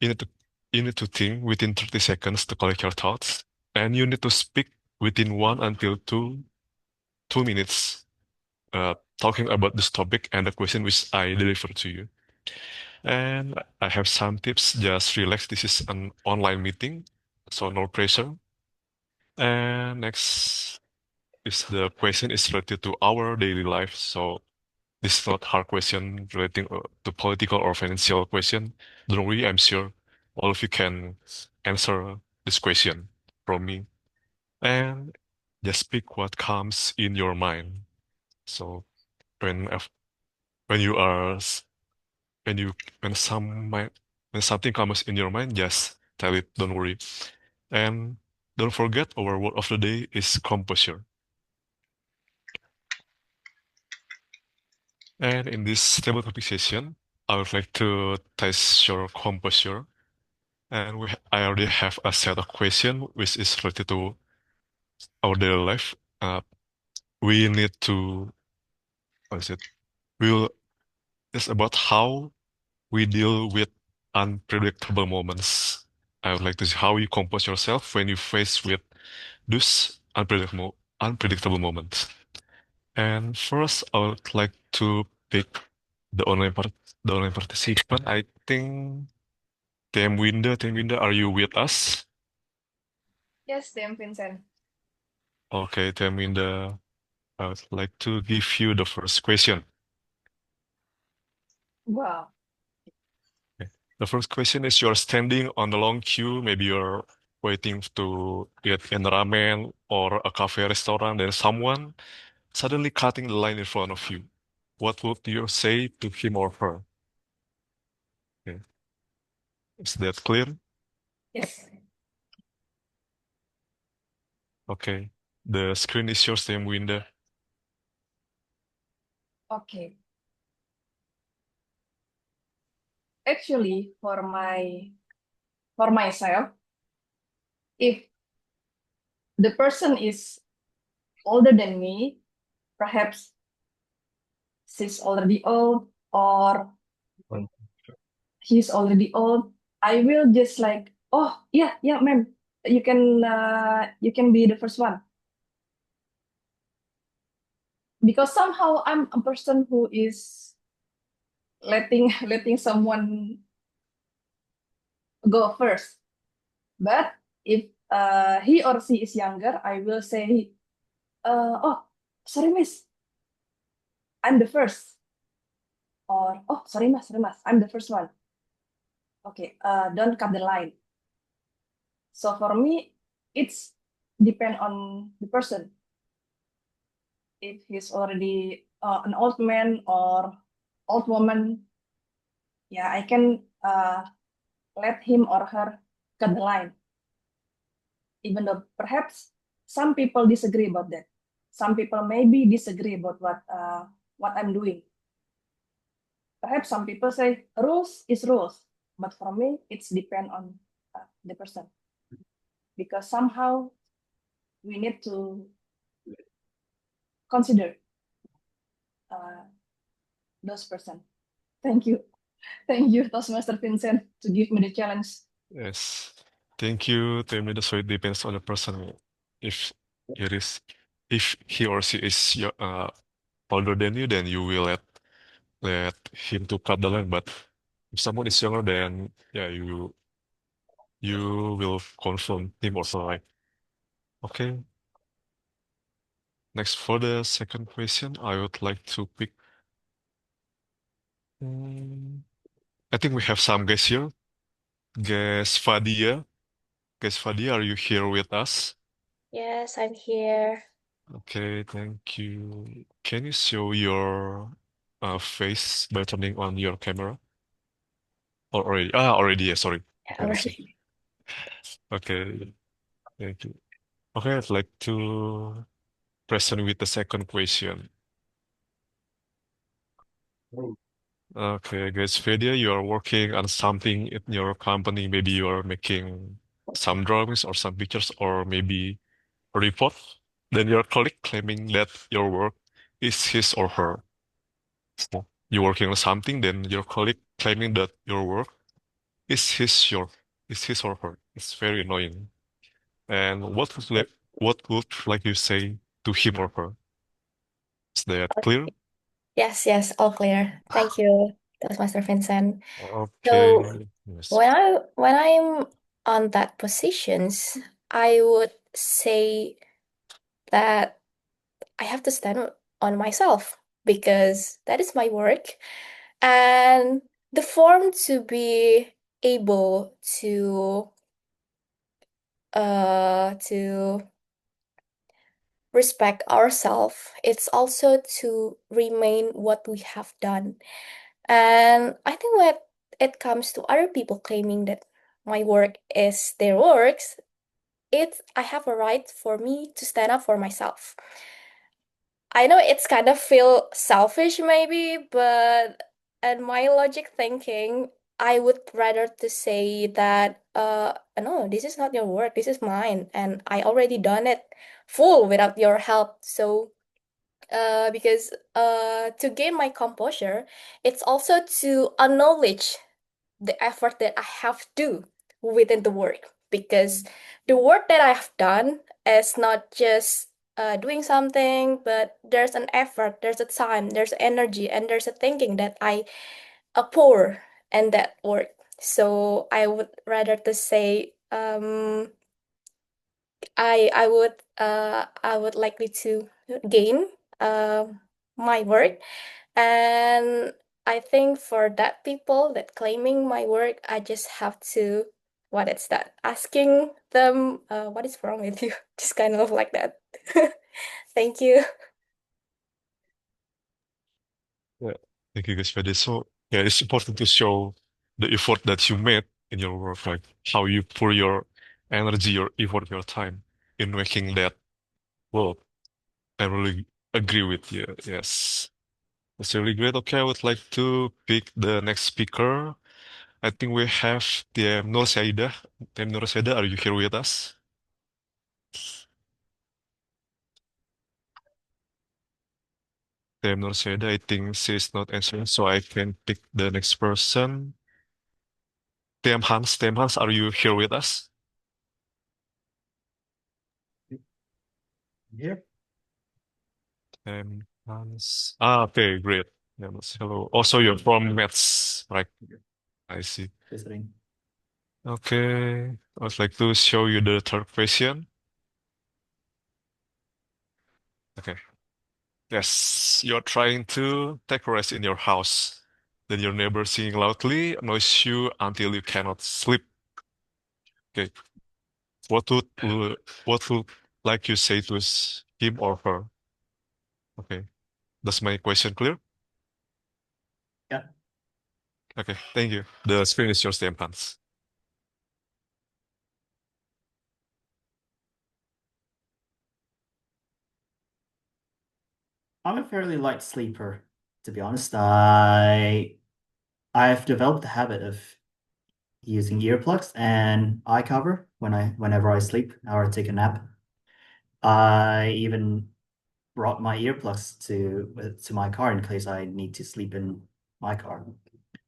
L: you need to you need to think within 30 seconds to collect your thoughts, and you need to speak within 1 until 2 minutes, talking about this topic and the question which I deliver to you. And I have some tips. Just relax. This is an online meeting, so no pressure. And next is the question is related to our daily life. So this is not hard question relating to political or financial question. Don't worry, I'm sure all of you can answer this question from me. And just speak what comes in your mind. So when when you are when you when some when something comes in your mind, just tell it. Don't worry. And don't forget our word of the day is composure. And in this table topic session, I would like to test your composure. And I already have a set of questions which is related to our daily life. We need to, what is it? We'll, it's about how we deal with unpredictable moments. I would like to see how you compose yourself when you face with those unpredictable moments. And first, I would like to pick the online participant. I think Team Winda, are you with us?
M: Yes, Tim Vincent.
L: Okay, Team Winda, I would like to give you the first question.
M: Wow.
L: Okay. The first question is you're standing on the long queue, maybe you're waiting to get in ramen or a cafe restaurant, and someone suddenly cutting the line in front of you. What would you say to him or her? Okay. Is that clear?
M: Yes.
L: Okay. The screen is yours, Team Winda.
M: Okay. Actually, for myself, if the person is older than me, perhaps she's already old or he's already old, I will just like, oh yeah, yeah, ma'am, you can be the first one. Because somehow I'm a person who is letting someone go first. But if he or she is younger, I will say, oh, sorry, miss, I'm the first. Or, oh, sorry, mas, I'm the first one. Okay, don't cut the line. So for me, it's depend on the person. If he's already an old man or old woman, yeah, I can let him or her cut the line. Even though perhaps some people disagree about that. Some people maybe disagree about what I'm doing. Perhaps some people say rules is rules, but for me, it's depend on the person. Because somehow we need to consider those person. Thank you. Thank you, Toastmaster Vincent, to give me the challenge.
L: Yes. Thank you, Team Winda. So it depends on the person. If it is, if he or she is older than you, then you will let him to cut the line. But if someone is younger, then yeah, you will confront him also, right? Okay. Next, for the second question, I would like to pick. I think we have some guests here. Guest Fadia. Guest Fadia, are you here with us?
N: Yes, I'm here.
L: Okay, thank you. Can you show your face by turning on your camera? Or already? Already, yeah, sorry. Okay, I see.
N: Already.
L: Okay, thank you. Okay, I'd like to present with the second question. Okay, guys, Fedia, you are working on something in your company. Maybe you are making some drawings or some pictures or maybe a report. Then your colleague claiming that your work is his or her. So you're working on something, then your colleague claiming that your work is his or her. It's very annoying. And what would like you say to him or her? Is that clear?
N: Yes, all clear. Thank you, Toastmaster Vincent.
L: Okay.
N: So
L: Yes.
N: when I'm on that positions, I would say that I have to stand on myself because that is my work. And the form to be able to respect ourselves, it's also to remain what we have done. And I think when it comes to other people claiming that my work is their works, I have a right for me to stand up for myself. I know it's kind of feel selfish maybe, but in my logic thinking, I would rather to say that no, this is not your work, this is mine, and I already done it full without your help. So because to gain my composure, it's also to acknowledge the effort that I have to within the work because the work that I have done is not just doing something, but there's an effort, there's a time, there's energy, and there's a thinking that I pour in that work. So I would rather to say I would likely to gain my work, and I think for that people that claiming my work, I just have to what is that? Asking them what is wrong with you? Just kind of like that. Thank you.
L: Yeah, thank you guys for this. So yeah, it's important to show the effort that you made in your work, like how you pour your energy, your effort, your time in making that work. I really agree with you. Yes. That's really great. Okay, I would like to pick the next speaker. I think we have TM Nur Saida. TM Nur Saida, are you here with us? TM Nur Saida, I think she's not answering, so I can pick the next person. TM Hans. TM Hans, are you here with us?
I: Here.
L: TM Hans. Ah, okay, great. Yeah, hello. Also, you're from Metz, right? I see.
J: Visiting.
L: Okay, I would like to show you the third question. Okay. Yes, you're trying to take a rest in your house. Then your neighbor singing loudly annoys you until you cannot sleep. Okay. What would what would like you say to him or her? Okay. Does my question clear?
J: Yeah.
L: Okay, thank you. The screen is yours, Hans.
J: I'm a fairly light sleeper, to be honest. I've developed the habit of using earplugs and eye cover whenever I sleep or take a nap. I even brought my earplugs to my car in case I need to sleep in my car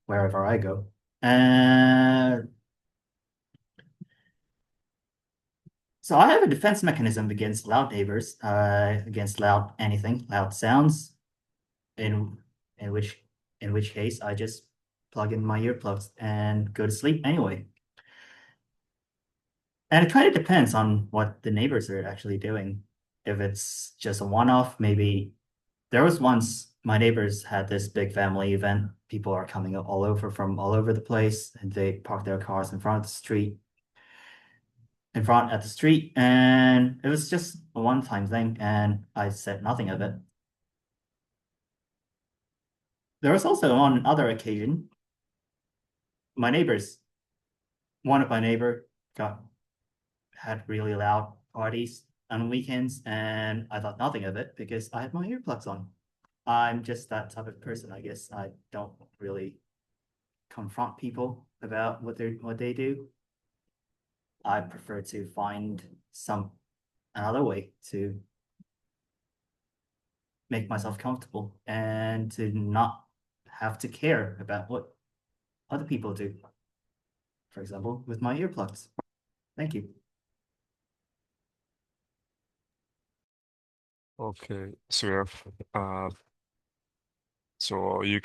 J: wherever I go. So I have a defense mechanism against loud neighbors, against loud anything, loud sounds. In in which in which case I just plug in my earplugs and go to sleep anyway. And it kind of depends on what the neighbors are actually doing. If it's just a one-off, maybe there was once my neighbors had this big family event. People are coming all over from all over the place, and they park their cars in front of the street, in front at the street, and it was just a one-time thing, and I said nothing of it. There was also on another occasion, my neighbors, one of my neighbor had really loud parties on weekends, and I thought nothing of it because I had my earplugs on. I'm just that type of person, I guess. I don't really confront people about what they do. I prefer to find another way to make myself comfortable and to not have to care about what other people do. For example, with my earplugs. Thank you.
L: Okay, so you have so you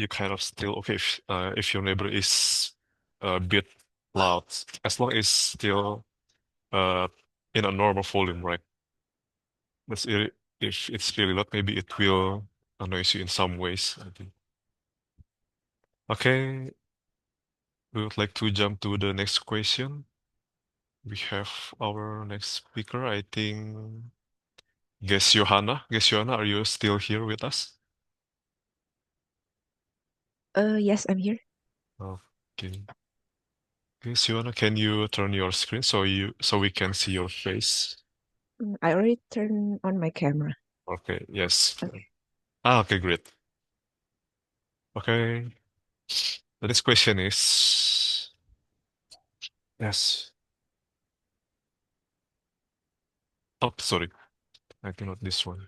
L: kind of still okay if your neighbor is a bit loud, as long as still uh in a normal volume, right? But if it's really loud, maybe it will annoy you in some ways, I think. Okay, we would like to jump to the next question. We have our next speaker, I think. Guess Johanna. Guess Johanna, are you still here with us?
O: Yes, I'm here.
L: Okay. Okay, Johanna, can you turn your screen so we can see your face?
O: I already turned on my camera.
L: Okay, yes.
O: Okay.
L: Okay, great. Okay. The next question is yes. Oh, sorry. I think not this one.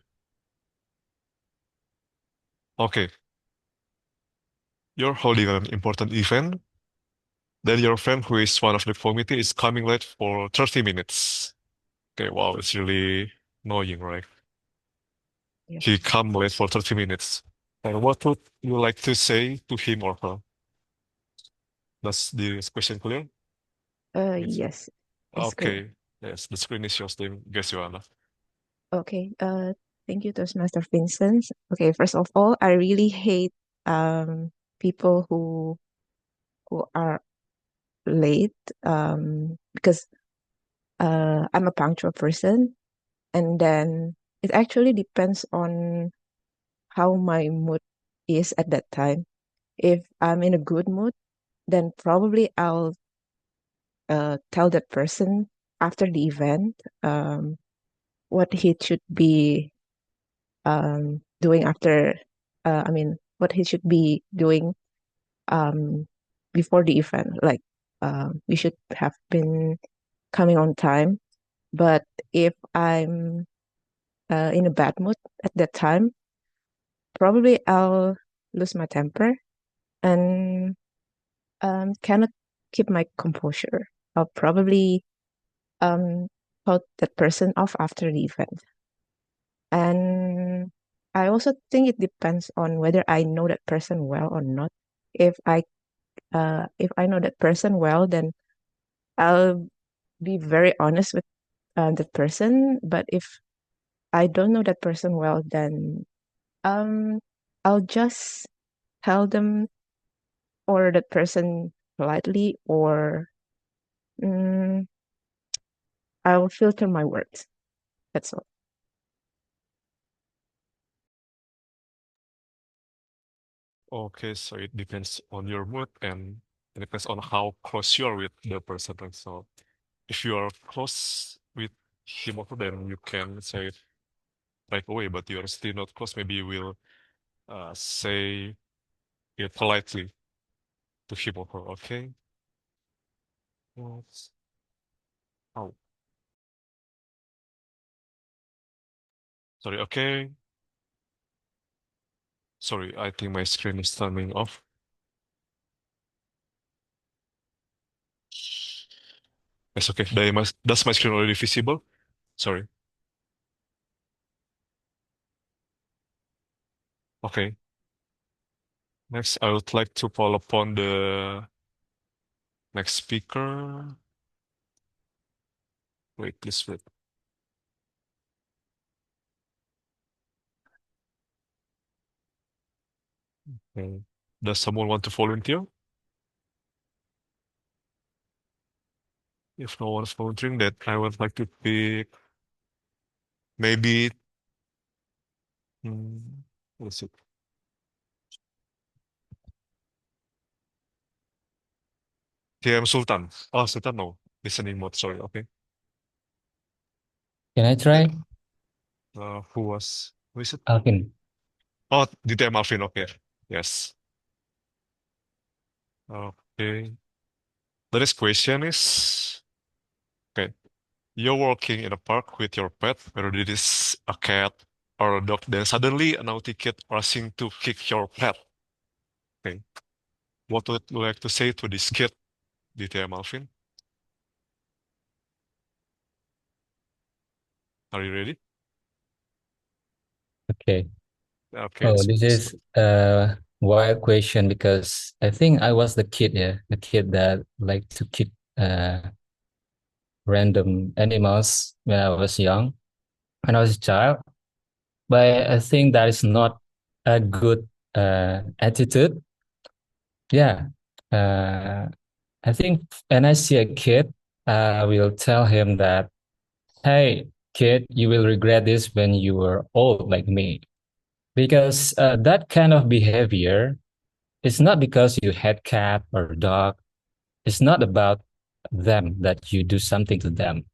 L: Okay. You're holding an important event. Then your friend who is one of the committee is coming late for 30 minutes. Okay, wow, it's really Annoying, right?
O: Yes.
L: He come late for 30 minutes. And what would you like to say to him or her? Does this question clear?
O: Yes, it's clear.
L: Okay. Yes, the screen is yours then. Guess Joanna.
O: Okay. Thank you, Toastmaster Vincent. Okay, first of all, I really hate people who are late because I'm a punctual person, and then it actually depends on how my mood is at that time. If I'm in a good mood, then probably I'll tell that person after the event what he should be doing after, what he should be doing before the event. Like, we should have been coming on time. But if I'm in a bad mood at that time, probably I'll lose my temper and cannot keep my composure. I'll probably cut that person off after the event. And I also think it depends on whether I know that person well or not. If I know that person well, then I'll be very honest with that person. But if I don't know that person well, then um, I'll just tell them or that person politely, or mm, I'll filter my words. That's all.
L: Okay, so it depends on your mood and it depends on how close you are with the person. Right? So if you are close with him or her, then you can say it right away, but you are still not close. Maybe you will say it politely to him or her, okay? Yes. Oh, sorry, okay. Sorry, I think my screen is turning off. It's okay. Does my screen already visible? Sorry. Okay. Next, I would like to call upon the next speaker. Wait, please wait. Okay. Does someone want to volunteer? If no one is volunteering, that I would like to pick maybe what is it? TM Sultan. Oh, Sultan, no. Listening mode, sorry, okay.
P: Can I try?
L: Who is it?
P: Alvin.
L: Oh, DTM Alvin, okay. Yes. Okay. The next question is, okay, you're walking in a park with your pet, whether it is a cat or a dog, then suddenly a naughty kid rushing to kick your pet. Okay. What would you like to say to this kid, DTM Alvin? Are you ready?
P: Okay.
L: Okay,
P: Oh, this is a wild question because I think I was the kid, the kid that liked to kick random animals when I was young, when I was a child. But I think that is not a good attitude. Yeah. Uh, I think when I see a kid, I will tell him that, hey, kid, you will regret this when you are old like me. Because that kind of behavior is not because you had cat or dog. It's not about them that you do something to them.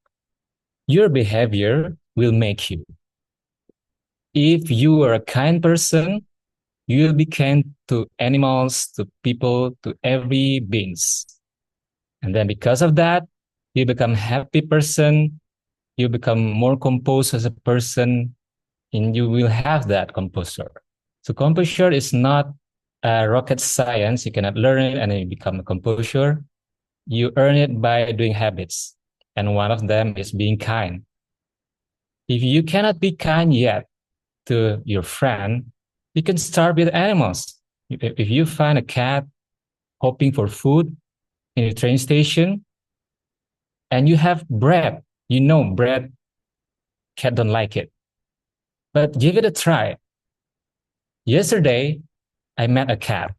P: Your behavior will make you. If you are a kind person, you will be kind to animals, to people, to every beings. And then because of that, you become happy person, you become more composed as a person, and you will have that composure. So composure is not a rocket science. You cannot learn it and then you become a composure. You earn it by doing habits. And one of them is being kind. If you cannot be kind yet to your friend, you can start with animals. If you find a cat hoping for food in a train station and you have bread, you know bread, cat don't like it, but give it a try. Yesterday, I met a cat.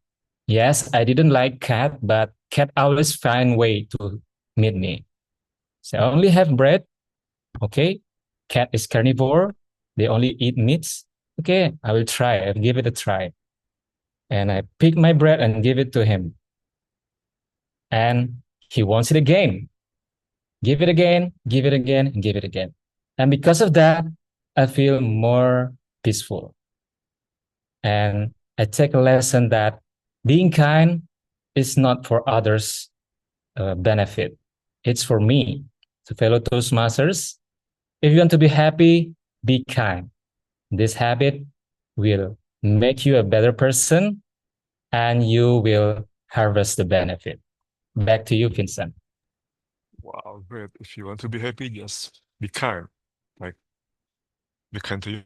P: Yes, I didn't like cat, but cat always find way to meet me. So I only have bread. Okay, cat is carnivore. They only eat meats. Okay, I will try. I'll give it a try. And I pick my bread and give it to him. And he wants it again. Give it again, give it again, and give it again. And because of that, I feel more peaceful. And I take a lesson that being kind is not for others' benefit. It's for me. So fellow Toastmasters, if you want to be happy, be kind. This habit will make you a better person and you will harvest the benefit. Back to you, Vincent.
L: Wow, great. If you want to be happy, just be kind. Like, be kind to you,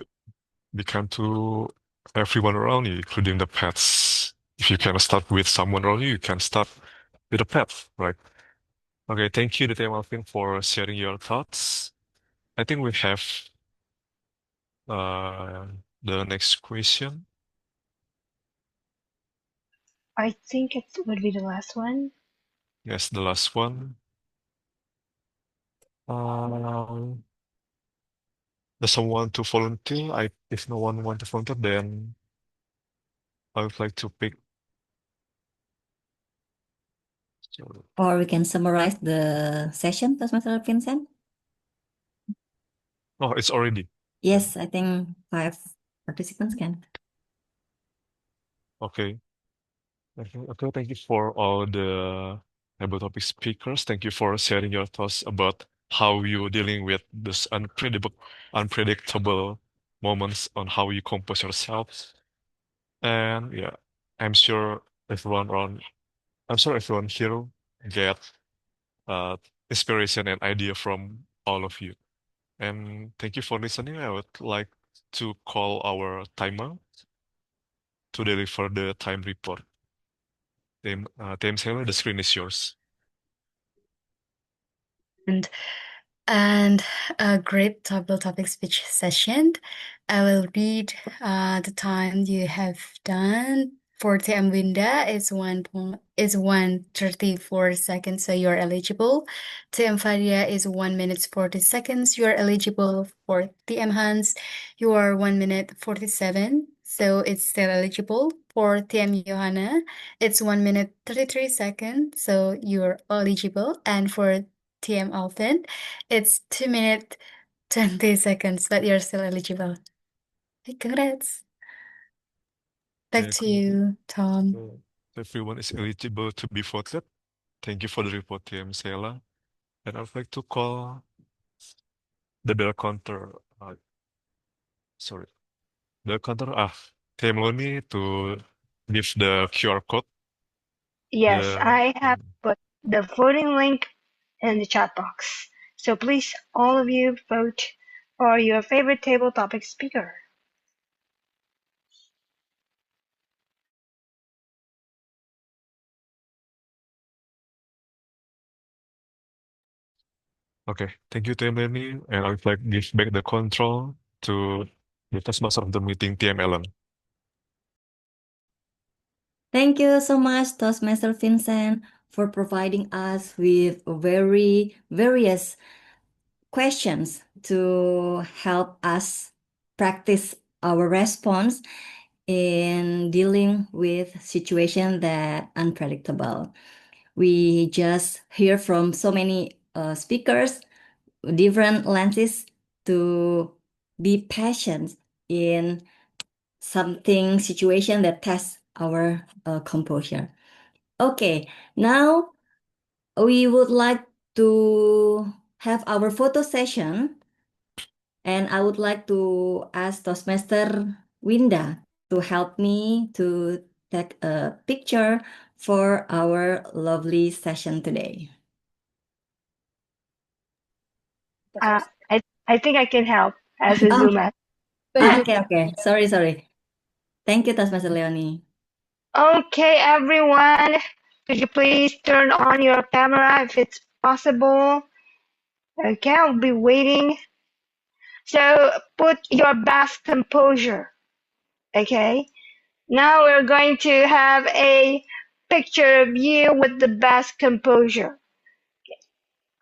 L: be kind to everyone around you, including the pets. If you can start with someone around you, you can start with a pet, right? Okay, thank you, Dr. Malvin, for sharing your thoughts. I think we have uh, the next question.
B: I think it would be the last one.
L: Yes, the last one. Does someone to volunteer? If no one want to volunteer, then I would like to pick. So,
E: Or we can summarize the session, Toastmaster Vincent.
L: oh, it's already.
E: Yes, I think 5 participants can.
L: Okay. Okay, thank you for all the table topic speakers. Thank you for sharing your thoughts about how you're dealing with this unpredictable moments on how you compose yourself. And yeah, I'm sure everyone around, I'm sure everyone here get uh, inspiration and idea from all of you. And thank you for listening. I would like to call our timer to deliver the time report. Tim Taylor, the screen is yours.
G: And a great topic speech session. I will read the time you have done. For TM Winda is 1:34 seconds, so you're eligible. TM Fadia is 1 minute 40 seconds. You are eligible. For TM Hans, you are 1 minute 47, so it's still eligible. For TM Johanna, it's 1 minute 33 seconds, so you're eligible. And for TM Alvin, it's 2 minutes 20 seconds, but you're still eligible. Hey, congrats. Back to you, Tom.
L: So everyone is eligible to be voted. Thank you for the report, TM Sela. And I would like to call the bell counter. Sorry, bell counter. TM Loni to give the QR code.
B: Yes, I have put the voting link in the chat box. So please, all of you, vote for your favorite table topic speaker.
L: Okay, thank you, TM Loni. And I would like to give back the control to the taskmaster of the meeting, TM Ellen.
E: Thank you so much, Toastmaster Vincent, for providing us with very various questions to help us practice our response in dealing with situations that unpredictable. We just hear from so many speakers, different lenses to be patient in something situation that tests our composure. Okay, now we would like to have our photo session, and I would like to ask Toastmaster Winda to help me to take a picture for our lovely session today.
B: I think I can help. as a
E: Oh,
B: Zoom master.
E: okay. Sorry. Thank you, Toastmaster Leonie.
B: Okay, everyone, could you please turn on your camera if it's possible? Okay, I'll be waiting. So put your best composure. Okay, now we're going to have a picture of you with the best composure.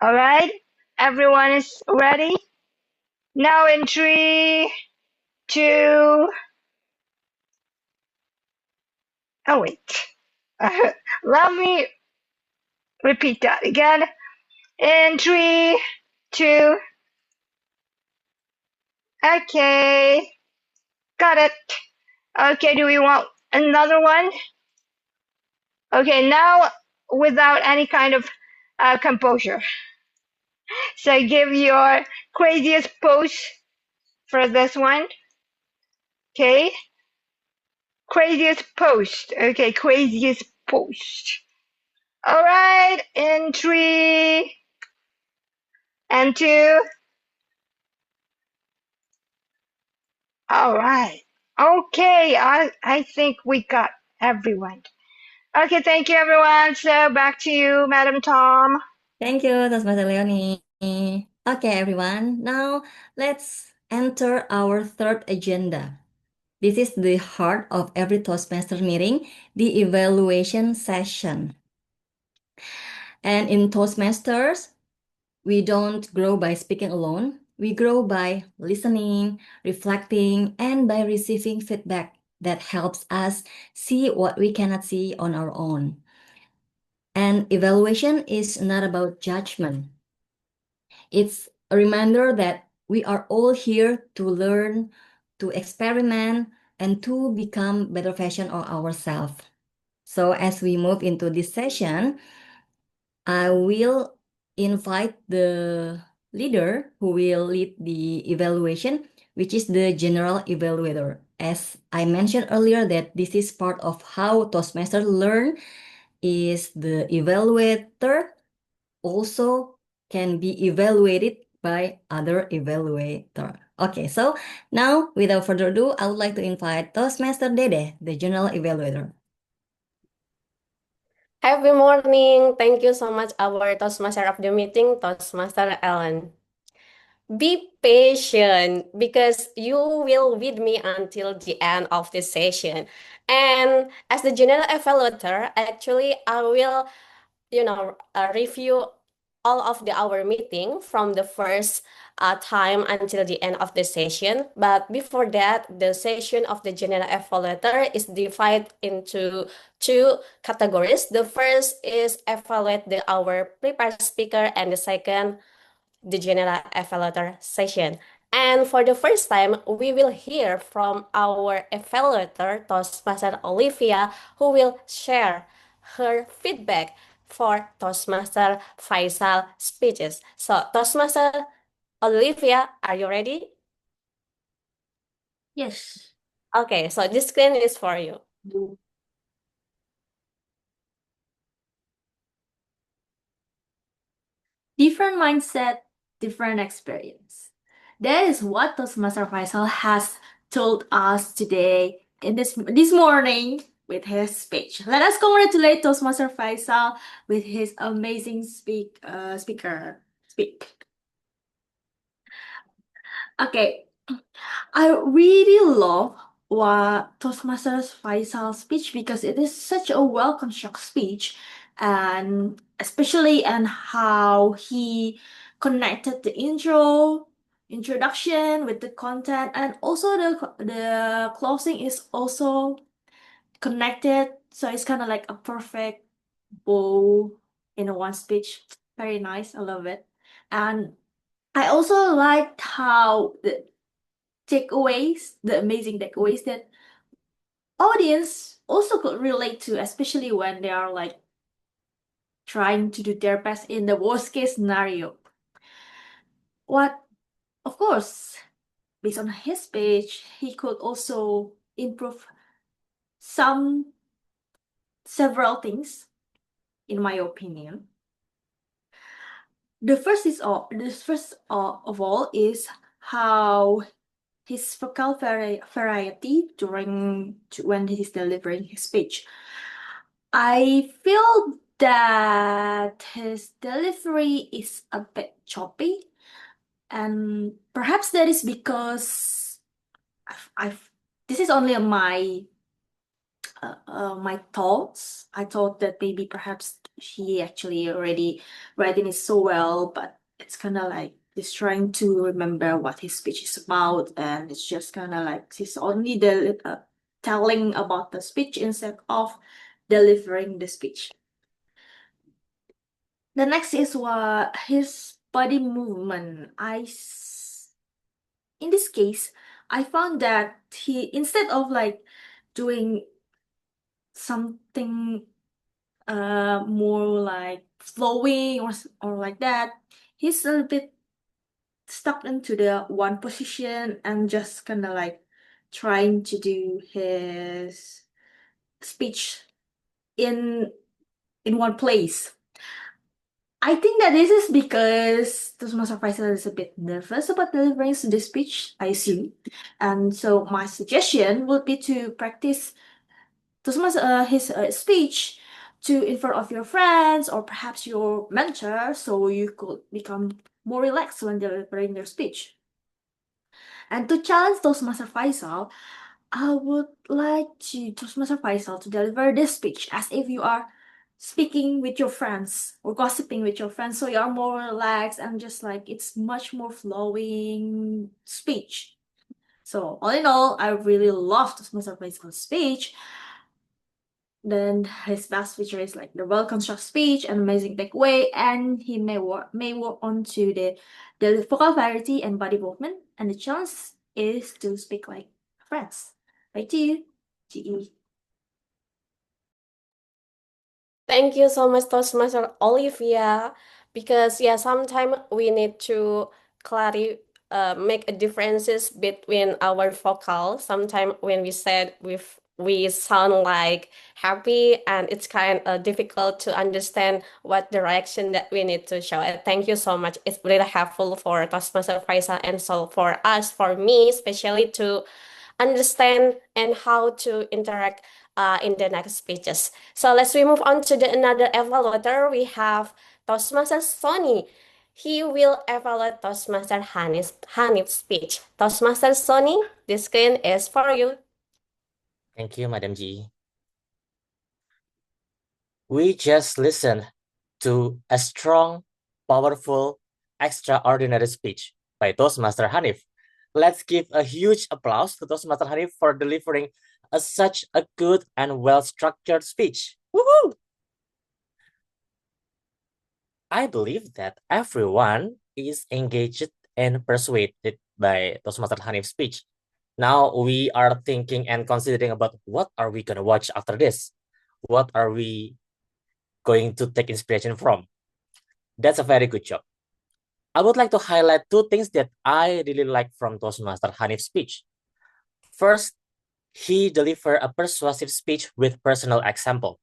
B: All right, everyone is ready? Now in 3, 2, oh wait, let me repeat that again. In 3, 2, okay, got it. Okay, do we want another one? Okay, now without any kind of composure. So give your craziest pose for this one. Okay, craziest post. Okay, craziest post. All right, in 3 and 2. All right. Okay, I think we got everyone. Okay, thank you, everyone. So back to you, Madam Tom.
E: Thank you, Toastmaster Leonie. Okay, everyone. Now let's enter our third agenda. This is the heart of every Toastmaster meeting, the evaluation session. And in Toastmasters, we don't grow by speaking alone. We grow by listening, reflecting, and by receiving feedback that helps us see what we cannot see on our own. And evaluation is not about judgment. It's a reminder that we are all here to learn, to experiment, and to become better version of ourselves. So as we move into this session, I will invite the leader who will lead the evaluation, which is the general evaluator. As I mentioned earlier that this is part of how Toastmasters learn is the evaluator also can be evaluated by other evaluator. Okay, so now without further ado, I would like to invite Toastmaster Dede, the general evaluator.
Q: Happy morning. Thank you so much, our Toastmaster of the meeting, Toastmaster Ellen. Be patient because you will with me until the end of this session. And as the general evaluator, actually, I will, review all of our meeting from the first time until the end of the session. But before that, the session of the general evaluator is divided into two categories. The first is evaluate our prepared speaker, and the second, the general evaluator session. And for the first time, we will hear from our evaluator, Toastmaster Olivia, who will share her feedback for Toastmaster Faisal speeches. So, Toastmaster Olivia, are you ready?
H: Yes.
Q: Okay, so this screen is for you.
H: Different mindset, different experience. That is what Toastmaster Faisal has told us today in this morning with his speech. Let us congratulate Toastmaster Faisal with his amazing speak. Okay, I really love what Toastmasters Faisal's speech because it is such a well-constructed speech, and especially and how he connected the introduction with the content, and also the closing is also connected. So it's kind of like a perfect bow in a one speech. Very nice. I love it. And I also liked how the amazing takeaways that audience also could relate to, especially when they are like trying to do their best in the worst case scenario. What, of course, based on his speech, he could also improve several things, in my opinion. The first of all is how his vocal variety when he's delivering his speech. I feel that his delivery is a bit choppy, and perhaps that is because I've this is only my thoughts. I thought that maybe perhaps he actually already writing it so well, but it's kind of like he's trying to remember what his speech is about, and it's just kind of like he's only telling about the speech instead of delivering the speech. The next is what his body movement. In this case, I found that he instead of like doing something more like flowing or like that, he's a little bit stuck into the one position and just kind of like trying to do his speech in one place. I think that this is because Toastmaster Faisal is a bit nervous about delivering the speech, I assume. And so my suggestion would be to practice his speech in front of your friends or perhaps your mentor, so you could become more relaxed when delivering your speech. And to challenge Toastmaster Faisal, I would like Toastmaster Faisal to deliver this speech as if you are speaking with your friends or gossiping with your friends, so you are more relaxed and just like it's much more flowing speech. So all in all, I really love Toastmaster Faisal's speech. Then his best feature is like the well-constructed speech and amazing takeaway, and he may work on to the vocal variety and body movement. And the challenge is to speak like friends. Back to you, GE.
Q: Thank you so much, Toastmaster Olivia. Because yeah, sometimes we need to make a differences between our vocal. Sometimes when we said we sound like happy, and it's kind of difficult to understand what direction that we need to show. And thank you so much. It's really helpful for Toastmaster Faisal and so for us, for me, especially to understand and how to interact in the next speeches. So let's move on to another evaluator. We have Toastmaster Sony. He will evaluate Toastmaster Hanif's speech. Toastmaster Sony, the screen is for you.
A: Thank you, Madam G. We just listened to a strong, powerful, extraordinary speech by Toastmaster Hanif. Let's give a huge applause to Toastmaster Hanif for delivering such a good and well-structured speech. Woohoo! I believe that everyone is engaged and persuaded by Toastmaster Hanif's speech. Now we are thinking and considering about what are we going to watch after this? What are we going to take inspiration from? That's a very good job. I would like to highlight two things that I really like from Toastmaster Hanif's speech. First, he delivered a persuasive speech with personal example.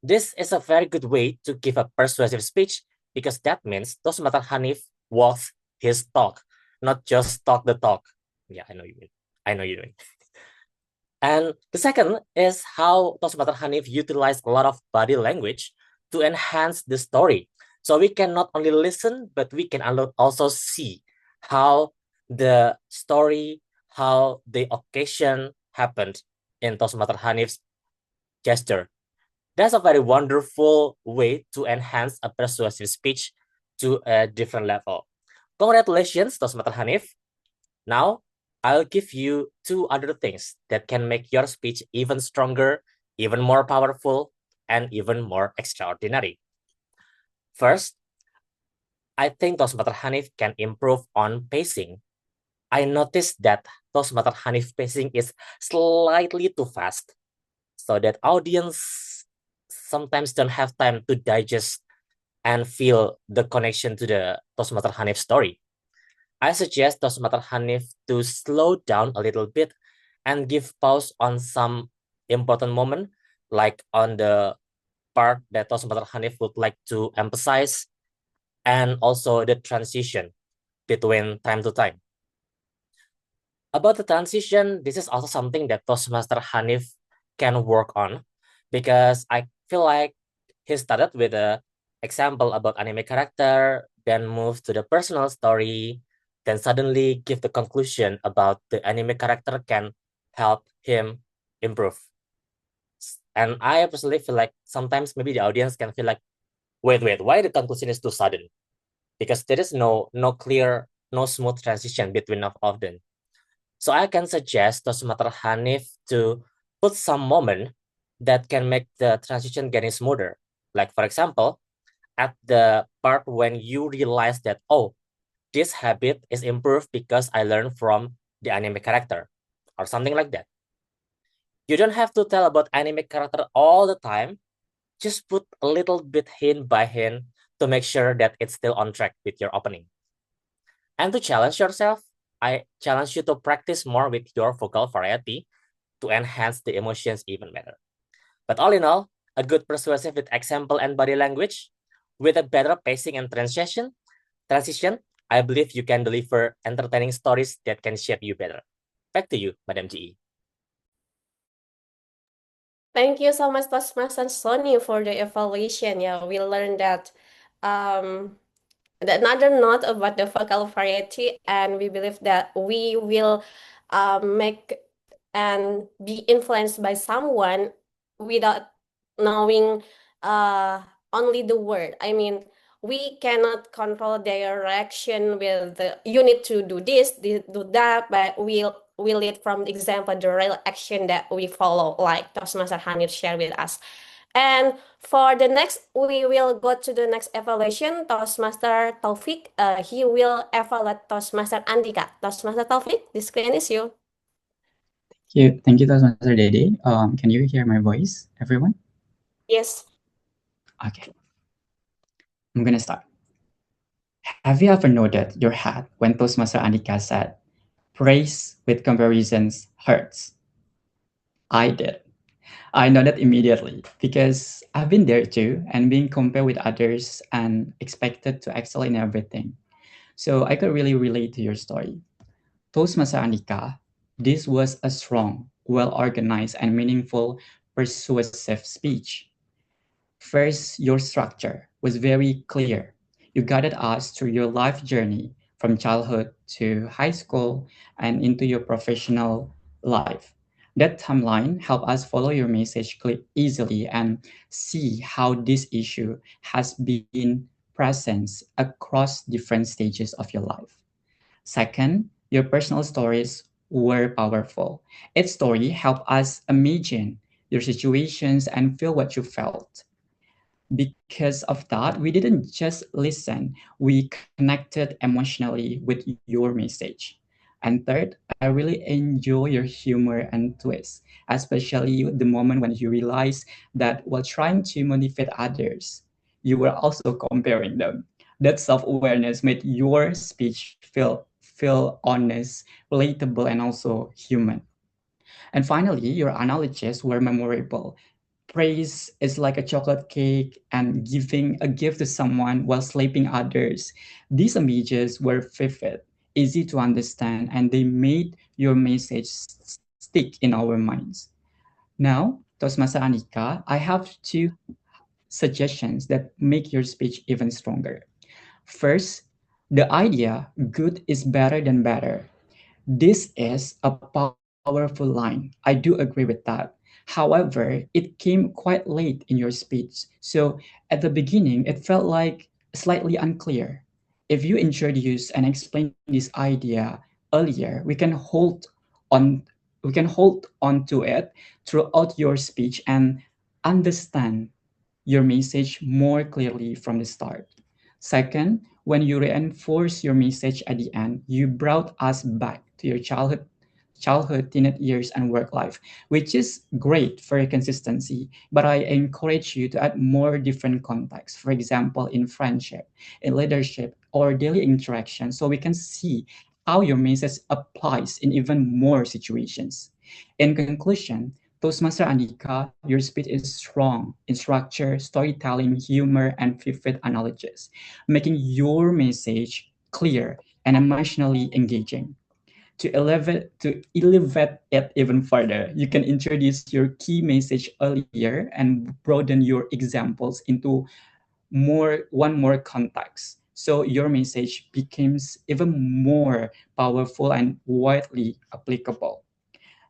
A: This is a very good way to give a persuasive speech because that means Toastmaster Hanif walks his talk, not just talk the talk. Yeah, I know you mean. I know you mean. And the second is how Toastmaster Hanif utilized a lot of body language to enhance the story. So we can not only listen, but we can also see how the story, how the occasion happened in Toastmaster Hanif's gesture. That's a very wonderful way to enhance a persuasive speech to a different level. Congratulations, Toastmaster Hanif. Now, I'll give you two other things that can make your speech even stronger, even more powerful, and even more extraordinary. First, I think Toastmaster Hanif can improve on pacing. I noticed that Toastmaster Hanif pacing is slightly too fast, so that audience sometimes don't have time to digest and feel the connection to the Toastmaster Hanif story. I suggest Toastmaster Hanif to slow down a little bit and give pause on some important moment, like on the part that Toastmaster Hanif would like to emphasize, and also the transition between time to time. About the transition, this is also something that Toastmaster Hanif can work on, because I feel like he started with a example about anime character, then moved to the personal story, then suddenly give the conclusion about the anime character can help him improve. And I personally feel like sometimes maybe the audience can feel like, wait, why the conclusion is too sudden? Because there is no clear, no smooth transition between of them. So I can suggest to Sumatra Hanif to put some moment that can make the transition getting smoother. Like for example, at the part when you realize that, oh, this habit is improved because I learned from the anime character, or something like that. You don't have to tell about anime character all the time. Just put a little bit hint by hint to make sure that it's still on track with your opening. And to challenge yourself, I challenge you to practice more with your vocal variety to enhance the emotions even better. But all in all, a good persuasive with example and body language, with a better pacing and transition, I believe you can deliver entertaining stories that can shape you better. Back to you, Madam GE.
Q: Thank you so much, Toastmaster Sony, for the evaluation. Yeah, we learned that another note about the vocal variety, and we believe that we will make and be influenced by someone without knowing only the word. I mean, we cannot control their reaction with the you need to do this, do that, but we lead from the example, the real action that we follow, like Toastmaster Hanif shared with us. And for the next, we will go to the next evaluation. Toastmaster Taufik, he will evaluate Toastmaster Andika. Toastmaster Taufik, the screen is you.
J: Thank you, Toastmaster Dede. Can you hear my voice, everyone?
Q: Yes.
J: Okay. I'm gonna start. Have you ever noted your hat when Toastmaster Andika said, "Praise with comparisons hurts"? I did. I nodded immediately because I've been there too, and being compared with others and expected to excel in everything. So I could really relate to your story. Toastmaster Andika, this was a strong, well organized, and meaningful, persuasive speech. First, your structure was very clear. You guided us through your life journey from childhood to high school and into your professional life. That timeline helped us follow your message easily and see how this issue has been present across different stages of your life. Second, your personal stories were powerful. Each story helped us imagine your situations and feel what you felt. Because of that, we didn't just listen, we connected emotionally with your message. And third, I really enjoy your humor and twist, especially the moment when you realize that while trying to motivate others, you were also comparing them. That self-awareness made your speech feel honest, relatable, and also human. And finally, your analogies were memorable. Praise is like a chocolate cake and giving a gift to someone while slapping others. These images were vivid, easy to understand, and they made your message stick in our minds. Now, Toastmaster Anika, I have two suggestions that make your speech even stronger. First, the idea good is better than better. This is a powerful line. I do agree with that. However, it came quite late in your speech. So at the beginning, it felt like slightly unclear. If you introduce and explain this idea earlier, on we can hold on to it throughout your speech and understand your message more clearly from the start. Second, when you reinforce your message at the end, you brought us back to your teenage years and work life, which is great for your consistency. But I encourage you to add more different contexts, for example, in friendship, in leadership, or daily interaction, so we can see how your message applies in even more situations. In conclusion, Toastmaster Andika, your speech is strong in structure, storytelling, humor, and vivid analogies, making your message clear and emotionally engaging. to elevate it even further, you can introduce your key message earlier and broaden your examples into one more context. So your message becomes even more powerful and widely applicable.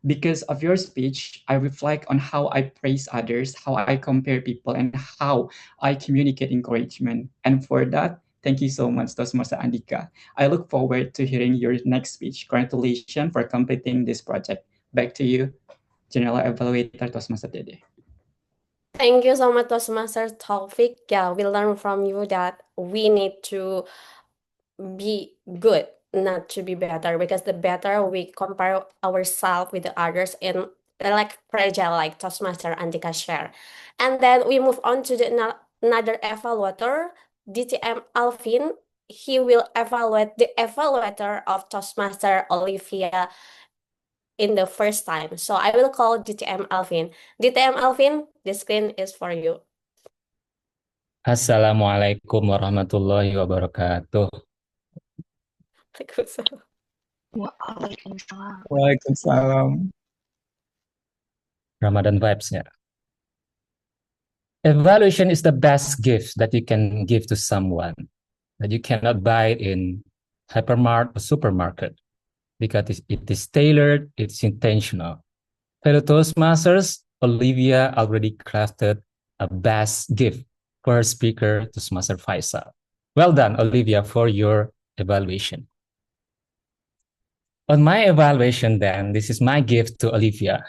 J: Because of your speech, I reflect on how I praise others, how I compare people, and how I communicate encouragement. And for that, thank you so much, Toastmaster Andika. I look forward to hearing your next speech. Congratulations for completing this project. Back to you, General Evaluator Toastmaster Dede.
Q: Thank you so much, Toastmaster Taufik. Yeah, we learn from you that we need to be good, not to be better, because the better we compare ourselves with the others and like fragile, like Toastmaster Andika share. And then we move on to the another evaluator, DTM Alvin. He will evaluate the evaluator of Toastmaster Olivia in the first time. So I will call DTM Alvin. DTM Alvin, the screen is for you.
P: Assalamualaikum warahmatullahi wabarakatuh.
H: Waalaikumsalam.
J: Waalaikumsalam.
P: Ramadan vibes, yeah. Evaluation is the best gift that you can give to someone that you cannot buy in hypermart or supermarket because it is tailored, it's intentional. Fellow Toastmasters, Olivia already crafted a best gift for her speaker, Toastmaster Faisal. Well done, Olivia, for your evaluation. On my evaluation then, this is my gift to Olivia.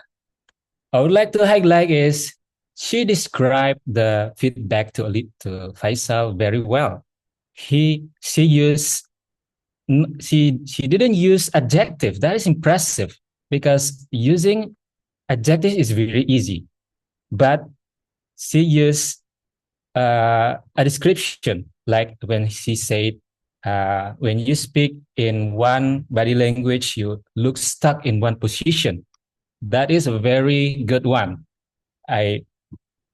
P: I would like to highlight is she described the feedback to Faisal very well. She didn't use adjective. That is impressive because using adjective is very easy, but she used a description like when she said, when you speak in one body language, you look stuck in one position. That is a very good one. I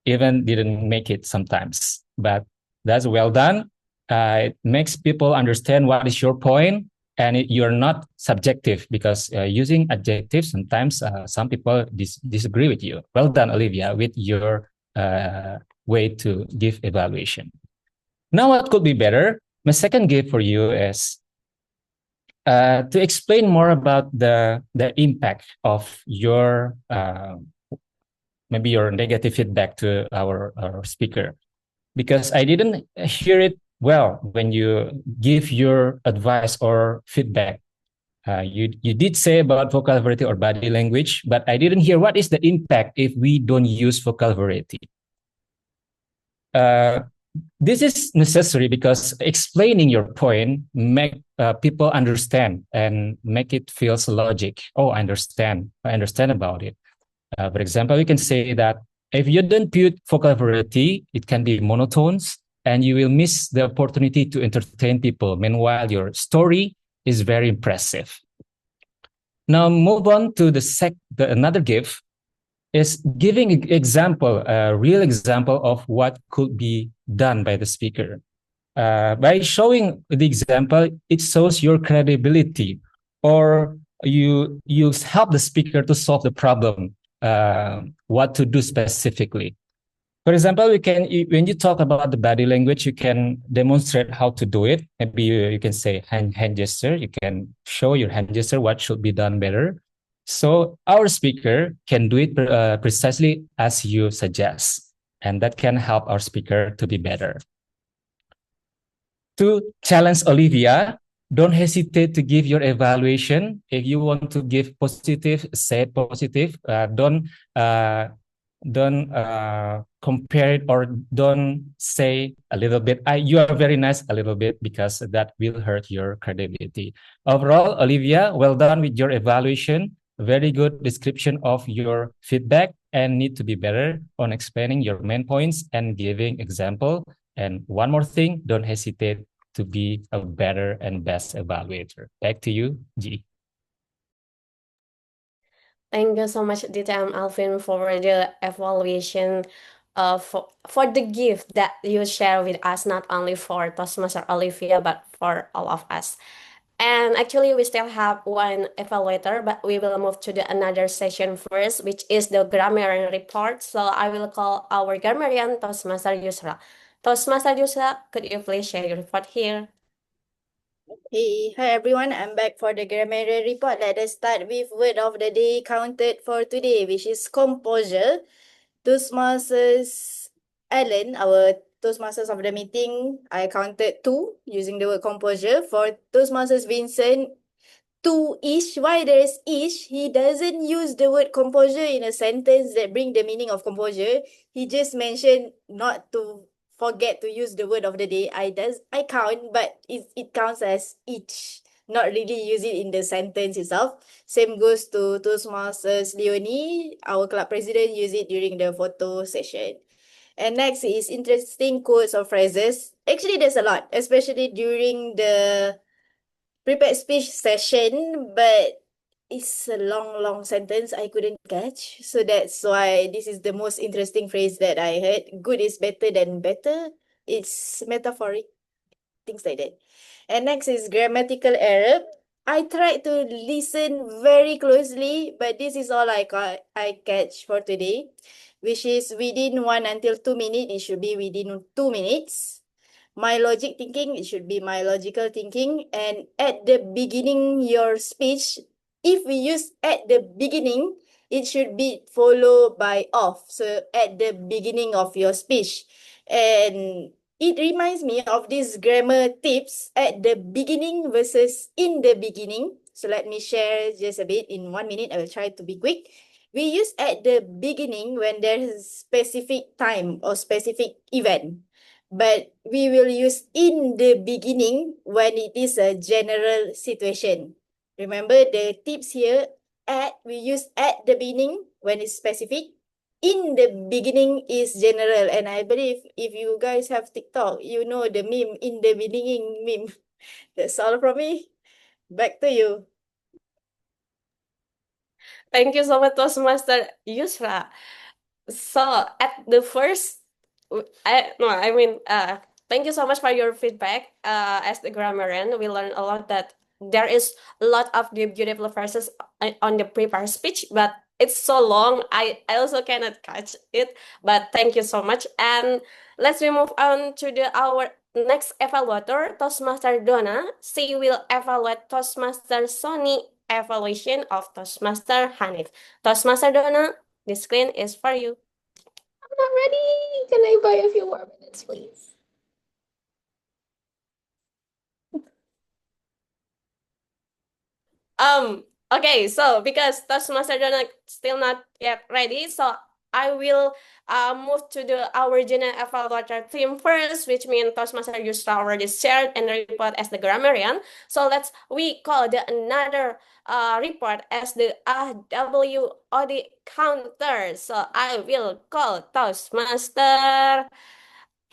P: even didn't make it sometimes, but that's well done. It makes people understand what is your point, and you're not subjective because using adjectives sometimes some people disagree with you. Well done, Olivia, with your way to give evaluation. Now, what could be better? My second gift for you is to explain more about the impact of your maybe your negative feedback to our speaker, because I didn't hear it well when you give your advice or feedback. You did say about vocabulary or body language, but I didn't hear what is the impact if we don't use vocabulary. This is necessary because explaining your point make people understand and make it feels logic. Oh, I understand about it. For example, we can say that if you don't put vocabulary, it can be monotones and you will miss the opportunity to entertain people. Meanwhile, your story is very impressive. Now move on to another gift is giving example, a real example of what could be done by the speaker. By showing the example, it shows your credibility, or you help the speaker to solve the problem, what to do specifically. For example, when you talk about the body language, you can demonstrate how to do it. Maybe you can say hand gesture. You can show your hand gesture what should be done better. So our speaker can do it precisely as you suggest, and that can help our speaker to be better. To challenge Olivia, don't hesitate to give your evaluation. If you want to give positive, say positive. Don't compare it, or don't say a little bit. You are very nice a little bit, because that will hurt your credibility. Overall, Olivia, well done with your evaluation. Very good description of your feedback, and need to be better on explaining your main points and giving example. And one more thing, don't hesitate to be a better and best evaluator. Back to you, G.
Q: Thank you so much, DTM Alvin, for the evaluation for the gift that you share with us, not only for Toastmaster Olivia, but for all of us. And actually, we still have one evaluator, but we will move to the another session first, which is the grammarian report. So I will call our grammarian, Toastmaster Yusra. Toastmaster Yusra, could you please share your report here?
C: Hey, hi everyone, I'm back for the grammar report. Let us start with word of the day counted for today, which is composure. Toastmasters Alan, our Toastmasters of the meeting, I counted 2 using the word composure. For Toastmasters Vincent, 2-ish. Why there's ish? He doesn't use the word composure in a sentence that bring the meaning of composure. He just mentioned not to forget to use the word of the day. I count, but it counts as each. Not really use it in the sentence itself. Same goes to Toastmasters Leonie, our club president, use it during the photo session. And next is interesting quotes or phrases. Actually, there's a lot, especially during the prepared speech session, but it's a long sentence I couldn't catch. So that's why this is the most interesting phrase that I heard. Good is better than better. It's metaphoric, things like that. And next is grammatical error. I tried to listen very closely, but this is all I catch for today, which is within 1 until 2 minutes. It should be within 2 minutes. My logic thinking, it should be my logical thinking. And at the beginning, your speech, if we use at the beginning, it should be followed by of. So at the beginning of your speech. And it reminds me of these grammar tips at the beginning versus in the beginning. So let me share just a bit in 1 minute. I will try to be quick. We use at the beginning when there's a specific time or specific event. But we will use in the beginning when it is a general situation. Remember the tips here, we use at the beginning when it's specific. In the beginning is general. And I believe if you guys have TikTok, you know the meme, in the beginning meme. That's all from me. Back to you.
Q: Thank you so much, Toastmaster Yusra. So at the first, thank you so much for your feedback. As the grammarian, we learned a lot that there is a lot of the beautiful phrases on the prepared speech, but it's so long. I also cannot catch it. But thank you so much. And let's move on to our next evaluator, Toastmaster Donna. She will evaluate Toastmaster Sony evaluation of Toastmaster Hanif. Toastmaster Donna, the screen is for you.
N: I'm not ready. Can I buy a few more minutes, please?
Q: Okay, so because Toastmaster Donna still not yet ready, so I will move to our general evaluator team first, which means Toastmaster Yusra already shared and report as the grammarian. So we call the another report as the WOD counter. So I will call Toastmaster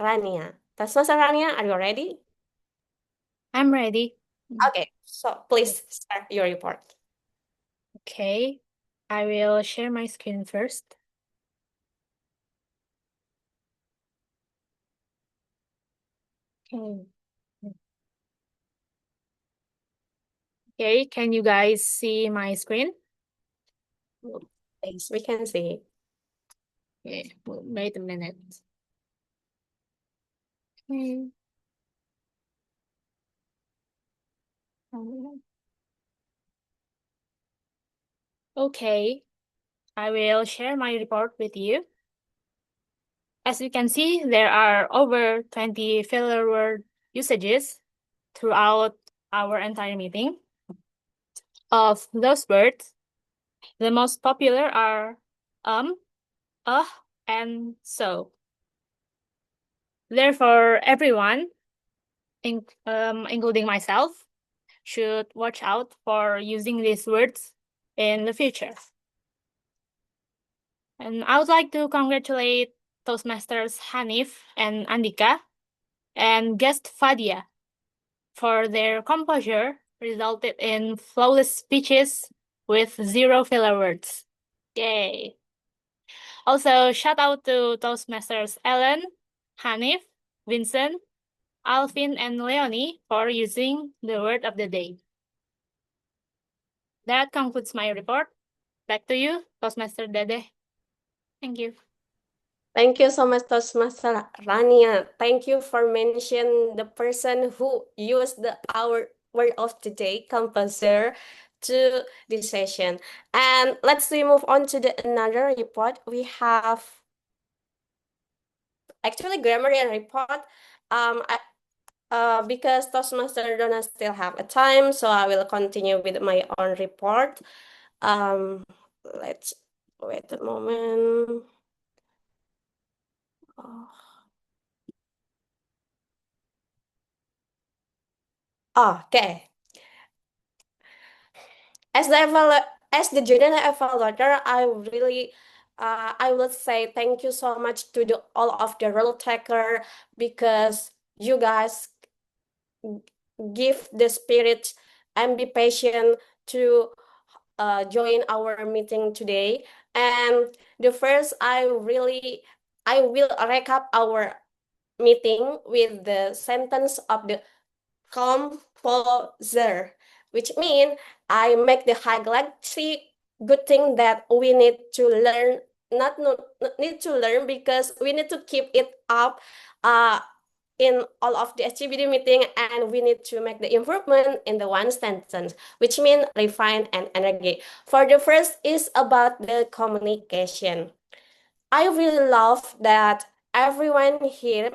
Q: Rania. Toastmaster Rania, are you ready?
D: I'm ready.
Q: Okay, so please start your report.
D: Okay, I will share my screen first. Okay. Okay, can you guys see my screen?
Q: Yes, we can see.
D: Okay, wait a minute. Okay. Okay, I will share my report with you. As you can see, there are over 20 filler word usages throughout our entire meeting. Of those words, the most popular are and so. Therefore, everyone, including myself, should watch out for using these words in the future. And I would like to congratulate Toastmasters Hanif and Andika and guest Fadia for their composure resulted in flawless speeches with 0 filler words. Yay! Also, shout out to Toastmasters Ellen, Hanif, Vincent, Alvin, and Leonie for using the word of the day. That concludes my report. Back to you, Toastmaster Dede. Thank you.
Q: Thank you so much, Toastmaster Rania. Thank you for mentioning the person who used our word of the day, composer, to this session. And let's move on to the another report. We have actually grammar and report. Because Toastmaster Donna still have a time, so I will continue with my own report. Let's wait a moment. Oh. Okay. As the general evaluator, I would say thank you so much to all of the role taker, because you guys give the spirit and be patient to join our meeting today. And the first, I will recap our meeting with the sentence of the composure, which means I make the highlight three good thing that we need to learn, not need to learn, because we need to keep it up in all of the activity meeting, and we need to make the improvement in the one sentence, which means refine and energy. For the first is about the communication. I really love that everyone here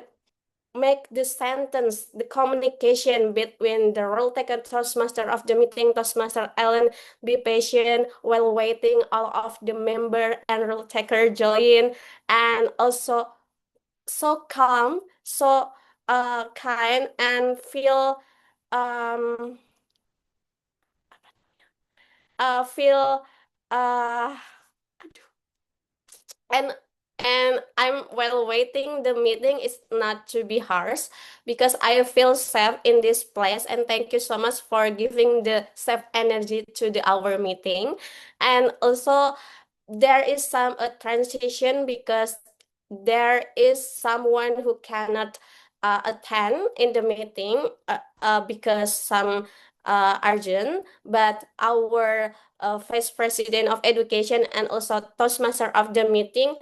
Q: make the sentence, the communication between the role taker Toastmaster of the meeting, Toastmaster Ellen, be patient while waiting all of the member and role taker join, and also so calm, so kind, and feel um feel and I'm while waiting the meeting is not to be harsh, because I feel safe in this place, and thank you so much for giving the safe energy to the our meeting. And also there is some a transition, because there is someone who cannot attend in the meeting because some urgent, but our vice president of education and also toastmaster of the meeting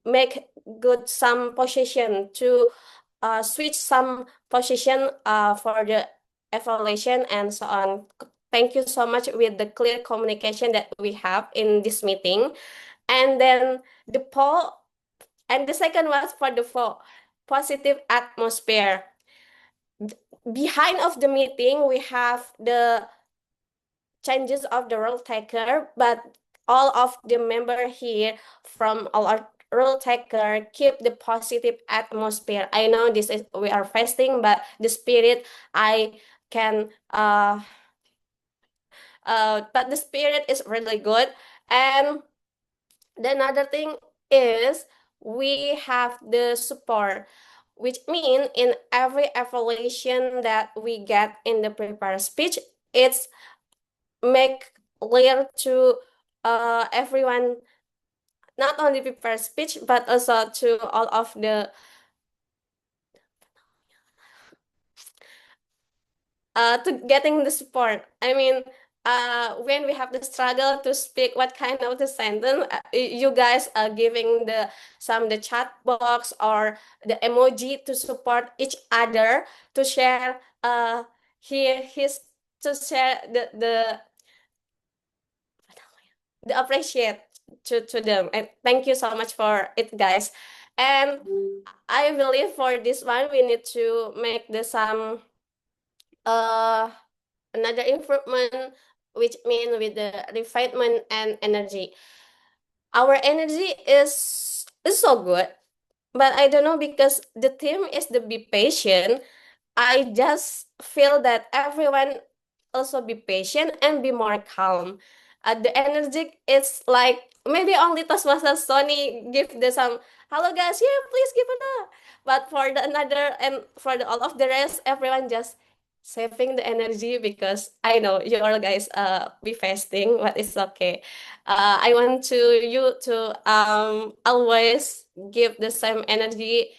Q: make good some position to switch some position for the evaluation and so on. Thank you so much with the clear communication that we have in this meeting. And then the poll, and the second was for the poll, positive atmosphere. Behind of the meeting, we have the changes of the role taker, but all of the member here from all our role taker keep the positive atmosphere. I know this is we are fasting, but the spirit I can but the spirit is really good. And the another thing is we have the support, which mean in every evaluation that we get in the prepared speech, it's make clear to everyone, not only prepared speech, but also to all of the to getting the support. I mean, when we have the struggle to speak what kind of the sentence, you guys are giving the chat box or the emoji to support each other, to share here his to share the appreciate to them. And thank you so much for it, guys. And I believe for this one we need to make the some another improvement, which mean with the refinement and energy. Our energy is so good, but I don't know, because the theme is the be patient. I just feel that everyone also be patient and be more calm. The energy is like maybe only Toastmaster Sony give the some hello guys, yeah, please give it up. But for the another and for the all of the rest, everyone just saving the energy, because I know you all guys be fasting, but it's okay. I want to you to always give the same energy,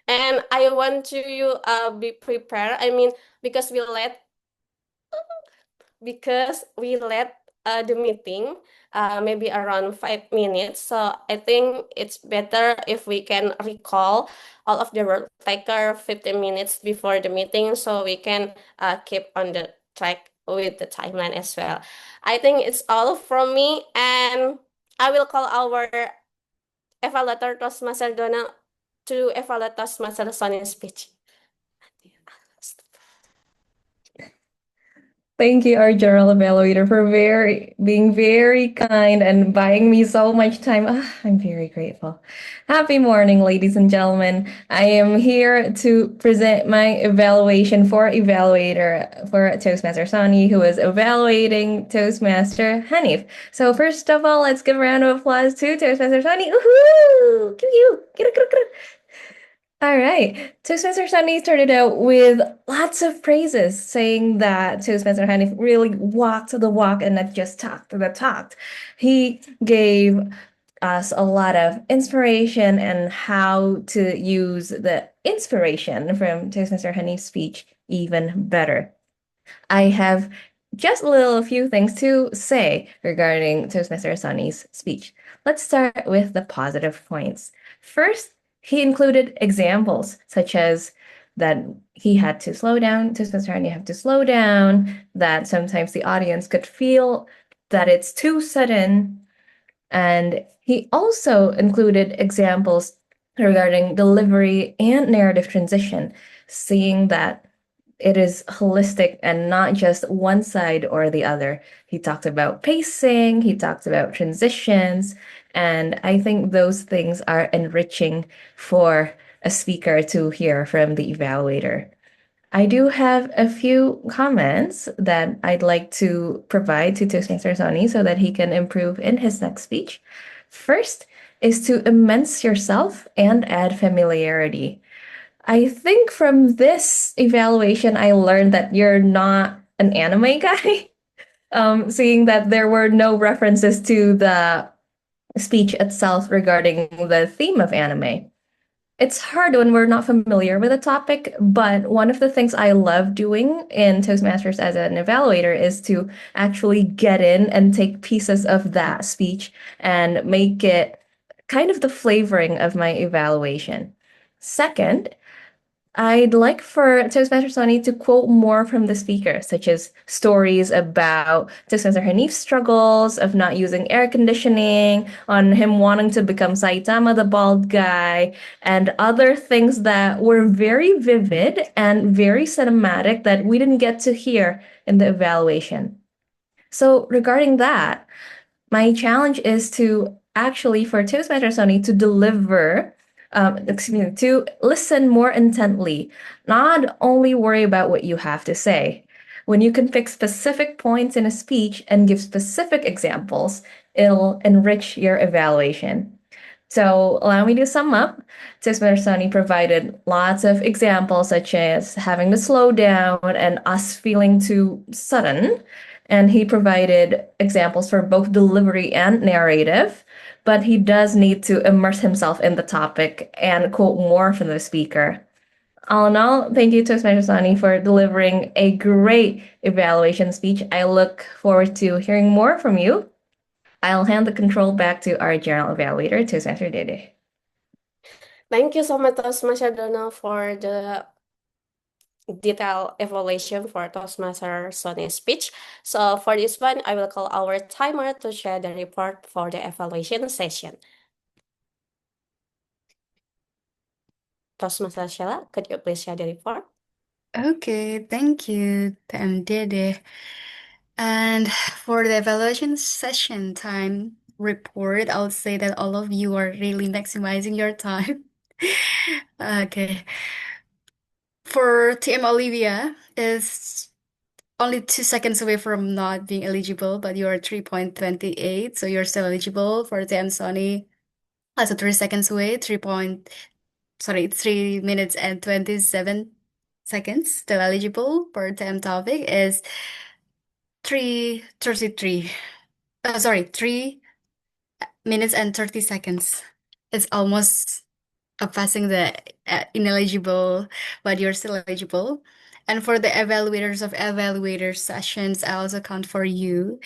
Q: and I want to you be prepared. I mean, because we let because we let the meeting maybe around 5 minutes. So I think it's better if we can recall all of the work taker 15 minutes before the meeting so we can keep on the track with the timeline as well. I think it's all from me, and I will call our evaluator Toastmaster Donna to evaluate Toastmaster Sonia's speech.
R: Thank you, our general evaluator, for being very kind and buying me so much time. I'm very grateful. Happy morning, ladies and gentlemen. I am here to present my evaluation for evaluator for Toastmaster Sani, who is evaluating Toastmaster Hanif. So first of all, let's give a round of applause to Toastmaster Sani. Woohoo! All right. Toastmaster Sunday started out with lots of praises, saying that Toastmaster Hanif really walked the walk and not just talked the talk. He gave us a lot of inspiration and how to use the inspiration from Toastmaster Hanif's speech even better. I have just a few things to say regarding Toastmaster Sunny's speech. Let's start with the positive points. First, he included examples such as that he had to slow down, Toastmaster Sunny had to slow down, that sometimes the audience could feel that it's too sudden. And he also included examples regarding delivery and narrative transition, seeing that it is holistic and not just one side or the other. He talked about pacing, he talked about transitions, and I think those things are enriching for a speaker to hear from the evaluator. I do have a few comments that I'd like to provide to Toastmaster Sony so that he can improve in his next speech. First is to immerse yourself and add familiarity. I think from this evaluation, I learned that you're not an anime guy, seeing that there were no references to the speech itself regarding the theme of anime. It's hard when we're not familiar with a topic, but one of the things I love doing in Toastmasters as an evaluator is to actually get in and take pieces of that speech and make it kind of the flavoring of my evaluation. Second, I'd like for Toastmaster Sonny to quote more from the speaker, such as stories about Toastmaster Hanif's struggles of not using air conditioning, on him wanting to become Saitama the bald guy, and other things that were very vivid and very cinematic that we didn't get to hear in the evaluation. So regarding that, my challenge is to actually for Toastmaster Sony to deliver, to listen more intently, not only worry about what you have to say. When you can pick specific points in a speech and give specific examples, it'll enrich your evaluation. So allow me to sum up. Toastmaster Sony provided lots of examples, such as having to slow down and us feeling too sudden. And he provided examples for both delivery and narrative, but he does need to immerse himself in the topic and quote more from the speaker. All in all, thank you, Toastmaster Sani, for delivering a great evaluation speech. I look forward to hearing more from you. I'll hand the control back to our general evaluator, Toastmaster Dede.
Q: Thank you so much, Toastmaster Donna, for the detailed evaluation for Toastmaster Sony's speech. So for this one, I will call our timer to share the report for the evaluation session. Toastmaster Sheila, could you please share the report?
G: Okay, thank you, Dede. And for the evaluation session time report, I would say that all of you are really maximizing your time. Okay. For TM Olivia, is only 2 seconds away from not being eligible, but you are 3.28, so you're still eligible. For TM Sony, also 3 seconds away, 3 minutes and 27 seconds still eligible. For TM Topic is 3:33. 3 minutes and 30 seconds. It's almost passing the ineligible, but you're still eligible. And for the evaluators of evaluator sessions, I also count for you.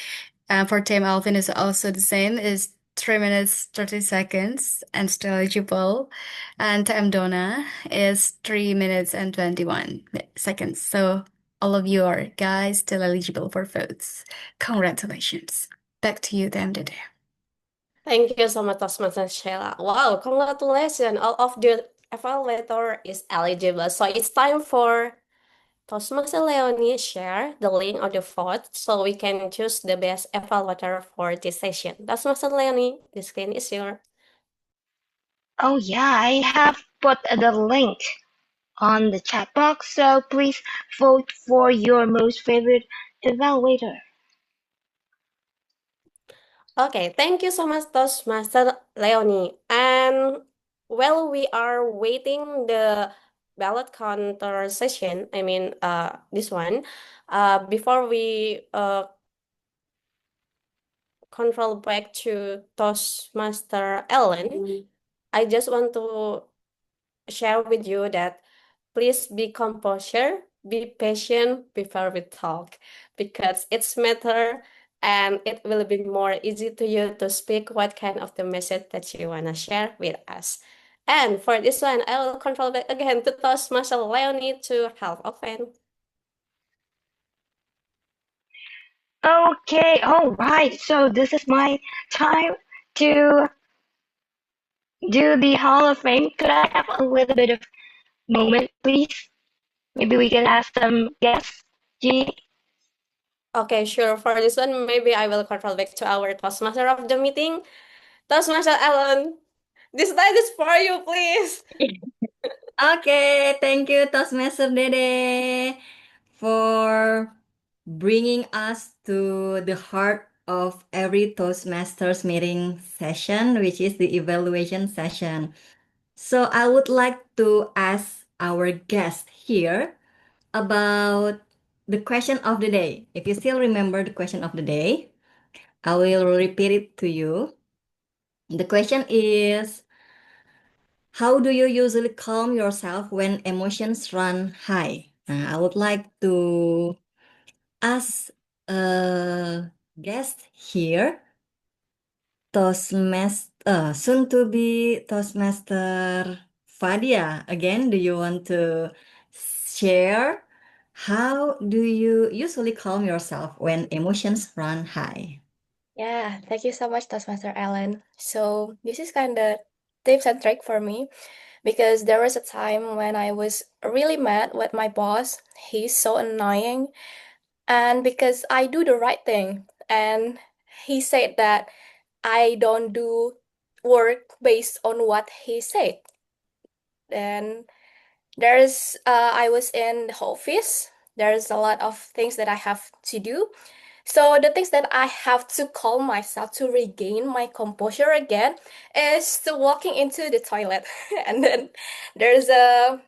G: For Tim Alvin is also the same, is 3 minutes 30 seconds and still eligible. And Tim Donna is 3 minutes and 21 seconds. So all of you are guys still eligible for votes. Congratulations. Back to you, Tim Dede.
Q: Thank you so much, Toastmaster Sheila. Wow, congratulations. All of the evaluator is eligible. So it's time for Toastmaster Leonie share the link of the vote so we can choose the best evaluator for this session. Toastmaster Leonie, the screen is yours.
B: Oh yeah, I have put the link on the chat box, so please vote for your most favorite evaluator.
Q: Okay, thank you so much, Toastmaster Leonie. And while we are waiting the ballot counter session, this one, before we control back to Toastmaster Ellen, I just want to share with you that please be composure, be patient before we talk, because it's matter and it will be more easy to you to speak what kind of the message that you wanna share with us. And for this one, I will control back again to Toastmaster Leonie to help open.
B: Okay, all right. So this is my time to do the Hall of Fame. Could I have a little bit of moment, please? Maybe we can ask some guests. G.
Q: Okay, sure. For this one, maybe I will control back to our Toastmaster of the meeting. Toastmaster Ellen, this slide is for you, please.
E: Okay, thank you Toastmaster Dede for bringing us to the heart of every Toastmasters meeting session, which is the evaluation session. So I would like to ask our guest here about the question of the day. If you still remember the question of the day, I will repeat it to you. The question is, how do you usually calm yourself when emotions run high? I would like to ask a guest here, soon to be Toastmaster Fadia. Again, do you want to share how do you usually calm yourself when emotions run high?
N: Yeah, thank you so much, Toastmaster Ellen. So this is kind of tips and trick for me because there was a time when I was really mad with my boss. He's so annoying, and because I do the right thing, and he said that I don't do work based on what he said. Then I was in the office. There's a lot of things that I have to do. So the things that I have to calm myself to regain my composure again is to walking into the toilet. And then there's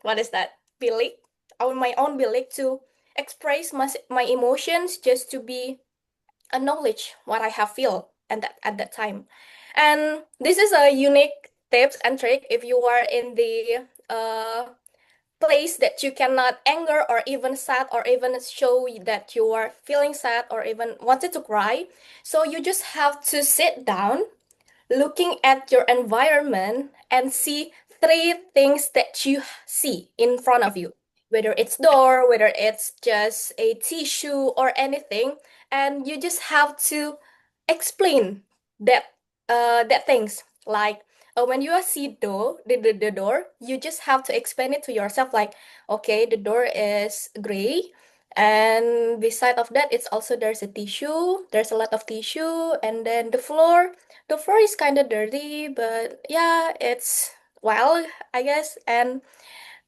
N: what is that? Bilik, on my own bilik to express my emotions just to be acknowledge what I have feel at that time. And this is a unique tips and trick if you are in the place that you cannot anger or even sad or even show that you are feeling sad or even wanted to cry. So you just have to sit down, looking at your environment and see three things that you see in front of you, whether it's door, whether it's just a tissue or anything, and you just have to explain that that things like when you see the door, you just have to explain it to yourself like, okay, the door is gray, and beside of that it's also there's a tissue, there's a lot of tissue, and then the floor is kind of dirty, but yeah, it's wild, I guess. And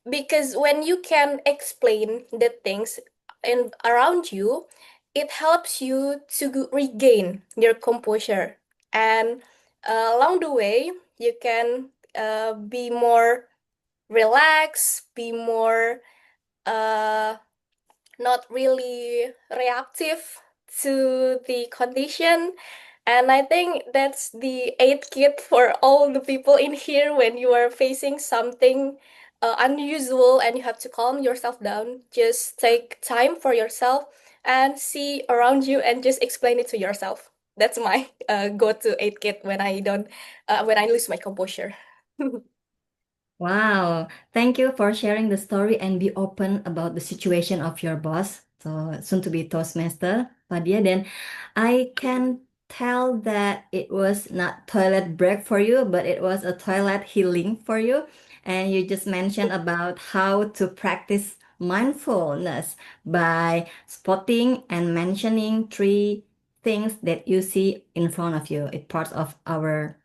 N: because when you can explain the things in around you, it helps you to regain your composure. And along the way, you can be more relaxed, be more uh, not really reactive to the condition. And I think that's the aid kit for all the people in here when you are facing something unusual and you have to calm yourself down. Just take time for yourself and see around you and just explain it to yourself. That's my go-to aid kit when when I lose my composure.
E: Wow, thank you for sharing the story and be open about the situation of your boss. So soon to be Toastmaster, Fadia. Then I can tell that it was not toilet break for you, but it was a toilet healing for you. And you just mentioned about how to practice mindfulness by spotting and mentioning three things that you see in front of you. It's part of our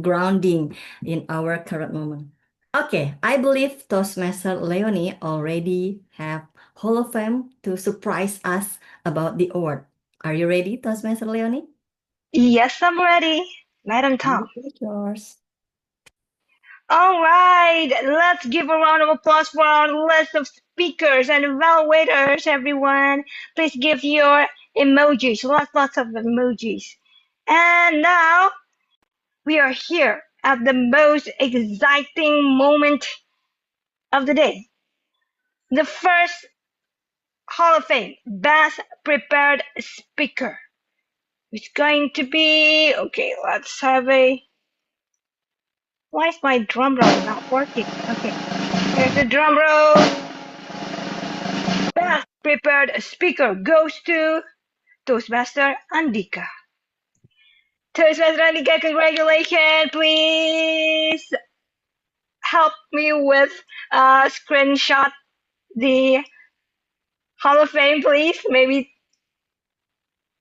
E: grounding in our current moment. Okay, I believe Toastmaster Leonie already have Hall of Fame to surprise us about the award. Are you ready, Toastmaster Leonie?
B: Yes, I'm ready. Madam Tom.
E: It's yours.
B: All right, let's give a round of applause for our list of speakers and evaluators, everyone. Please give your emojis, lots of emojis. And now we are here at the most exciting moment of the day. The first Hall of Fame Best Prepared Speaker. It's going to be, okay, let's have a, why is my drum roll not working? Okay, here's the drum roll. Best Prepared Speaker goes to Toastmaster Andika. Toastmaster Andika, congratulations. Please help me with screenshot the Hall of Fame, please. Maybe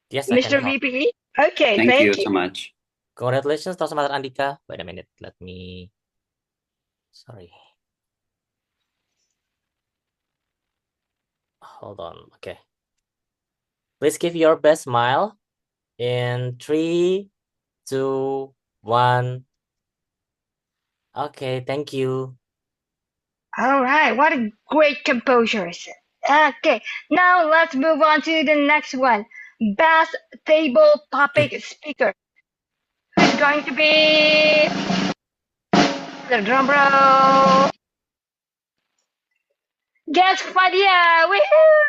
A: Yes, I can
B: Mr.
A: help.
B: VP. Okay,
K: Thank you
B: thank you.
K: so much.
A: Congratulations, Toastmaster Andika. Wait a minute, let me. Sorry. Hold on. Okay. Please give your best smile in 3, 2, 1. Okay, thank you.
B: All right, what a great composure. Okay, now let's move on to the next one. Best Table Topic Speaker. Who's going to be the drum roll? Guess Fadia! Woohoo!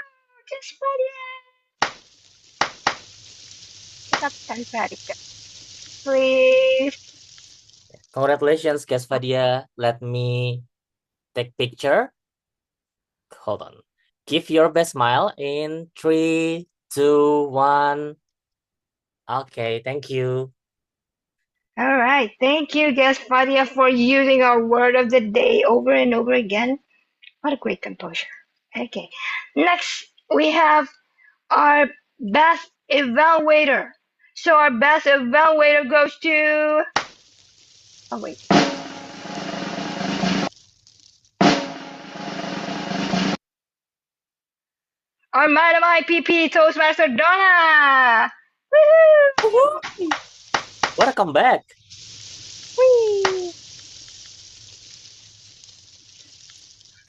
B: Guess Fadia! Kita Fadia. Please.
A: Congratulations, Guest Fadia. Let me take picture. Hold on. Give your best smile in 3, 2, 1. Okay, thank you.
B: All right, thank you, Guess Fadia, for using our word of the day over and over again. What a great composure. Okay, next we have our best evaluator. So our best evaluator goes to, oh wait. Our Madam IPP Toastmaster Donna. Woohoo!
A: What a comeback.
B: Whee!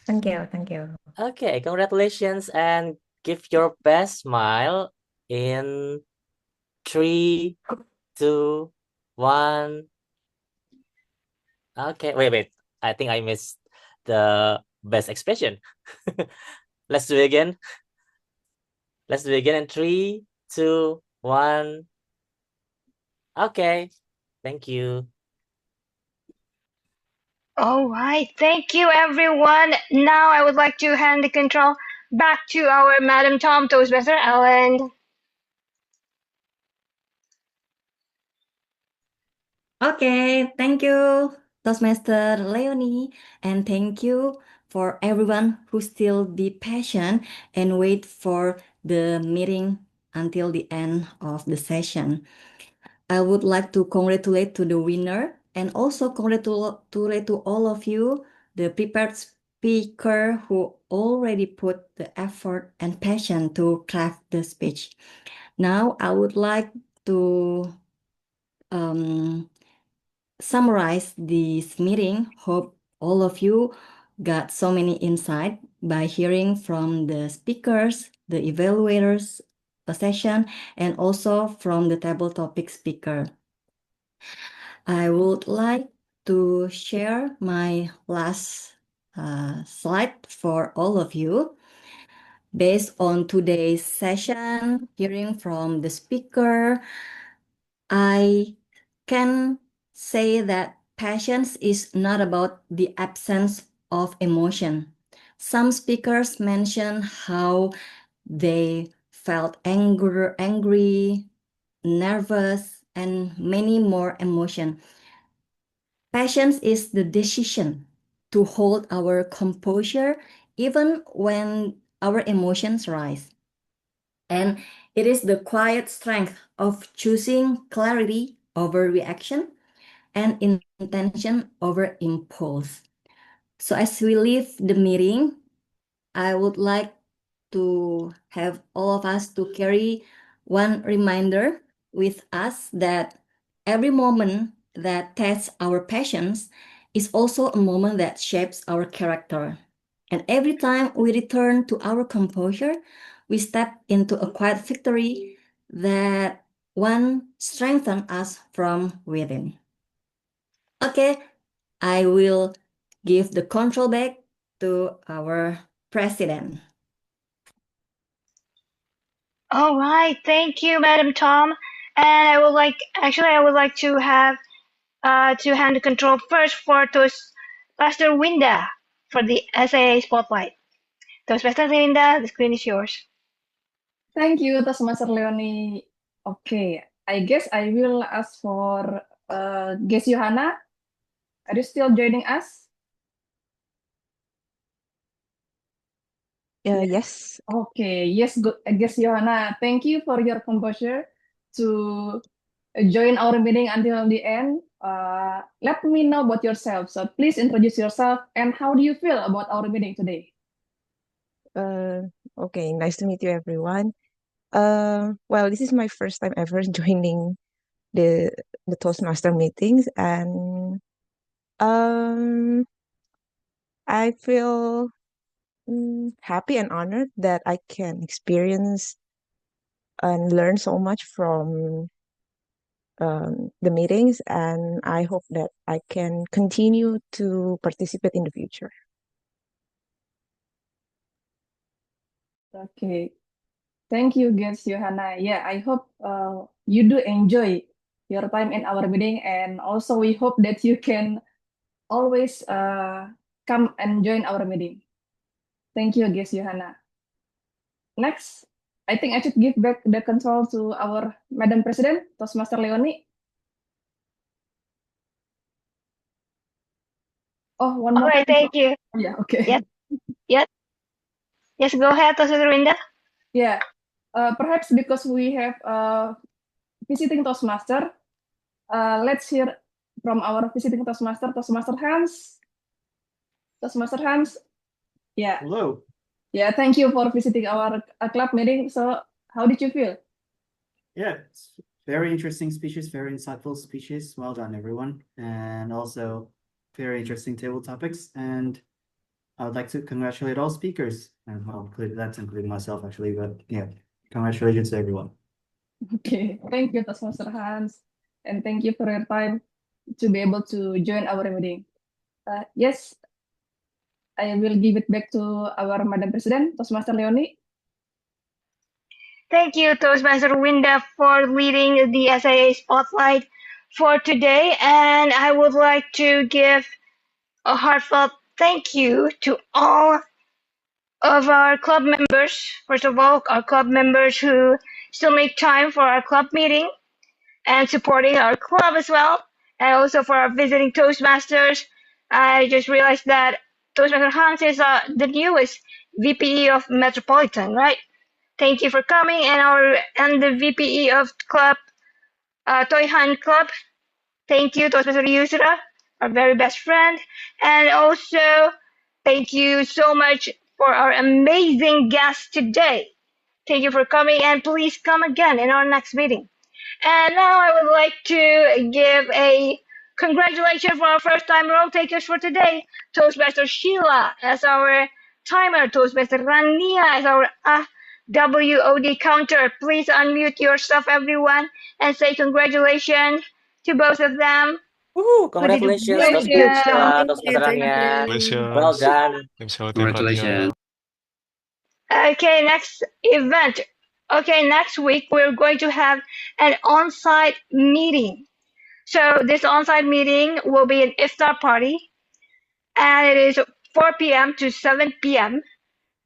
R: Thank you, thank you.
A: Okay, congratulations and give your best smile in 3, 2, 1. Okay, wait. I think I missed the best expression. Let's do it again. Let's do it again in 3, 2, 1. Okay, thank you.
B: All right, thank you, everyone. Now I would like to hand the control back to our Madam Tom Toastmaster Ellen.
E: Okay, thank you, Toastmaster Leonie, and thank you for everyone who still be patient and wait for the meeting until the end of the session. I would like to congratulate to the winner and also congratulate to all of you, the prepared speaker who already put the effort and passion to craft the speech. Now I would like to summarize this meeting. Hope all of you got so many insight by hearing from the speakers, the evaluators, the session, and also from the table topic speaker. I would like to share my last slide for all of you. Based on today's session, hearing from the speaker, I can say that patience is not about the absence of emotion. Some speakers mention how they felt angry, nervous, and many more emotions. Patience is the decision to hold our composure even when our emotions rise. And it is the quiet strength of choosing clarity over reaction and intention over impulse. So, as we leave the meeting, I would like to have all of us to carry one reminder with us that every moment that tests our patience is also a moment that shapes our character. And every time we return to our composure, we step into a quiet victory that one strengthens us from within. Okay, I will give the control back to our president.
B: All right, thank you, Madam Tom. And I would like to have to hand the control first for Toastmaster Winda for the SAA Spotlight. Toastmaster Winda, the screen is yours.
M: Thank you, Toastmaster Leonie. Okay, I guess I will ask for guest Johanna. Are you still joining us?
O: Yes.
M: Okay, yes, good. Guest Johanna, thank you for your composure to join our meeting until the end. Let me know about yourself. So please introduce yourself and how do you feel about our meeting today?
O: Okay, nice to meet you, everyone. Well, this is my first time ever joining the Toastmaster meetings, and I feel happy and honored that I can experience and learn so much from the meetings, and I hope that I can continue to participate in the future.
M: Okay, thank you, guest Johanna. Yeah, I hope you do enjoy your time in our meeting, and also we hope that you can always come and join our meeting. Thank you, guest Johanna. Next, I think I should give back the control to our Madam President, Toastmaster Leonie. Oh, one
B: All
M: more
B: right,
M: time.
B: thank you.
M: Yeah, okay.
B: Yes, yes, yes. Go ahead, Toastmaster Winda.
M: Yeah, perhaps because we have visiting Toastmaster, let's hear from our visiting Toastmaster, Toastmaster Hans. Toastmaster Hans, yeah.
S: Hello.
M: Yeah, thank you for visiting our club meeting. So, how did you feel?
S: Yeah, it's very interesting speeches, very insightful speeches. Well done, everyone. And also very interesting table topics. And I would like to congratulate all speakers. And well, that's including myself, actually. But yeah, congratulations to everyone.
M: Okay, thank you, Toastmaster Hans. And thank you for your time to be able to join our meeting. Yes, I will give it back to our Madam President, Toastmaster Leonie.
B: Thank you, Toastmaster Winda, for leading the SIA Spotlight for today. And I would like to give a heartfelt thank you to all of our club members. First of all, our club members who still make time for our club meeting and supporting our club as well. And also for our visiting Toastmasters. I just realized that Toastmaster Hans is the newest VPE of Metropolitan, right? Thank you for coming, and the VPE of Club Toy Hunt Club. Thank you, Toastmaster Yusra, our very best friend, and also thank you so much for our amazing guest today. Thank you for coming, and please come again in our next meeting. And now I would like to give a congratulations for our first time role takers for today. Toastmaster Sheila as our timer, Toastmaster Rania as our WOD counter. Please unmute yourself, everyone, and say congratulations to both of them.
A: Woohoo!
B: Who did a
A: Congratulations,
B: very good job.
A: Tos
B: Thank
A: Master
B: you, thank
A: Rania.
B: you.
A: Well
L: Congratulations.
A: done.
L: Tim Sel, Tim
K: Congratulations.
L: Rania.
B: Okay, next event. Okay, next week we're going to have an on-site meeting. So this on-site meeting will be an iftar party, and it is 4 p.m. to 7 p.m.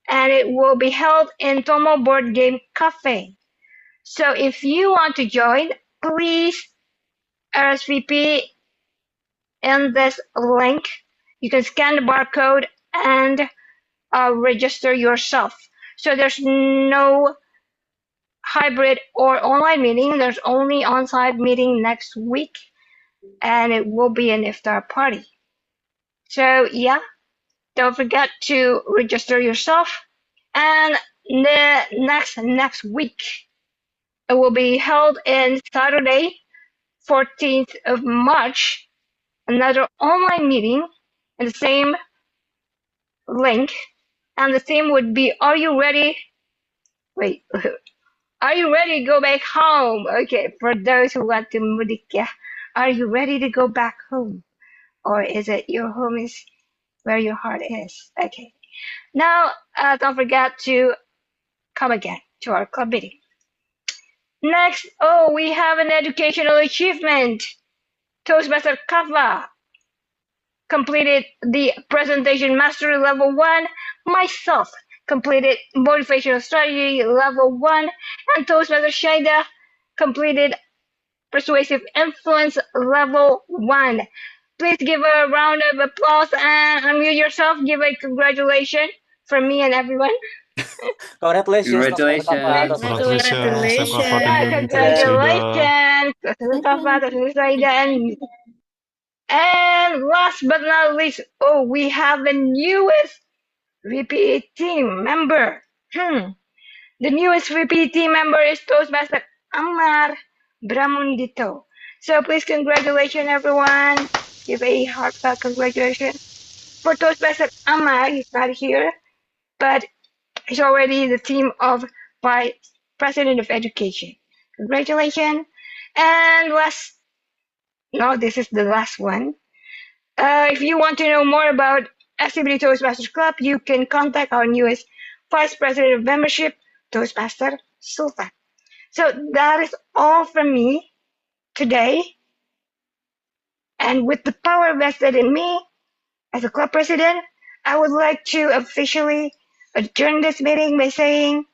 B: and it will be held in Tomo Board Game Cafe. So if you want to join, please RSVP in this link. You can scan the barcode and register yourself. So there's no hybrid or online meeting. There's only on-site meeting next week, and it will be an iftar party. So yeah, don't forget to register yourself. And the next week it will be held in Saturday, 14th of March, another online meeting, and the same link, and the theme would be, are you ready? Wait, are you ready to go back home? Okay, for those who want to mudik, yeah. Are you ready to go back home? Or is it your home is where your heart is? Okay. Now, don't forget to come again to our club meeting. Next, we have an educational achievement. Toastmaster Kava completed the presentation mastery level 1. Myself completed motivational strategy level 1. And Toastmaster Shaida completed persuasive influence level 1. Please give a round of applause and unmute yourself. Give a congratulations from me and everyone.
A: Congratulations, Toastmaster Kava,
K: Congratulations.
A: Toastmaster
L: Congratulations. Time for
A: Shaida.
B: Yeah,
L: Fatim, Tim Saida.
B: congratulations, Toastmaster Kava, Toastmaster Shaida, and last but not least, we have the newest VPA team member. The newest VPA team member is Toastmaster Amar Bramundito. So please congratulations everyone. Give a heartfelt congratulations. For Toastmaster Amar, he's not here, but he's already the team of Vice President of Education. Congratulations. And this is the last one. If you want to know more about SCBD Toastmasters Club, you can contact our newest Vice President of Membership, Toastmaster Sultan. So that is all from me today. And with the power vested in me as a club president, I would like to officially adjourn this meeting by saying,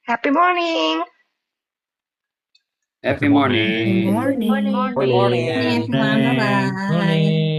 B: Happy morning!
K: Happy
L: Happy
K: morning.
L: morning.
B: Good morning.
A: Good morning.
E: Morning, everyone. Bye-bye.
P: Morning.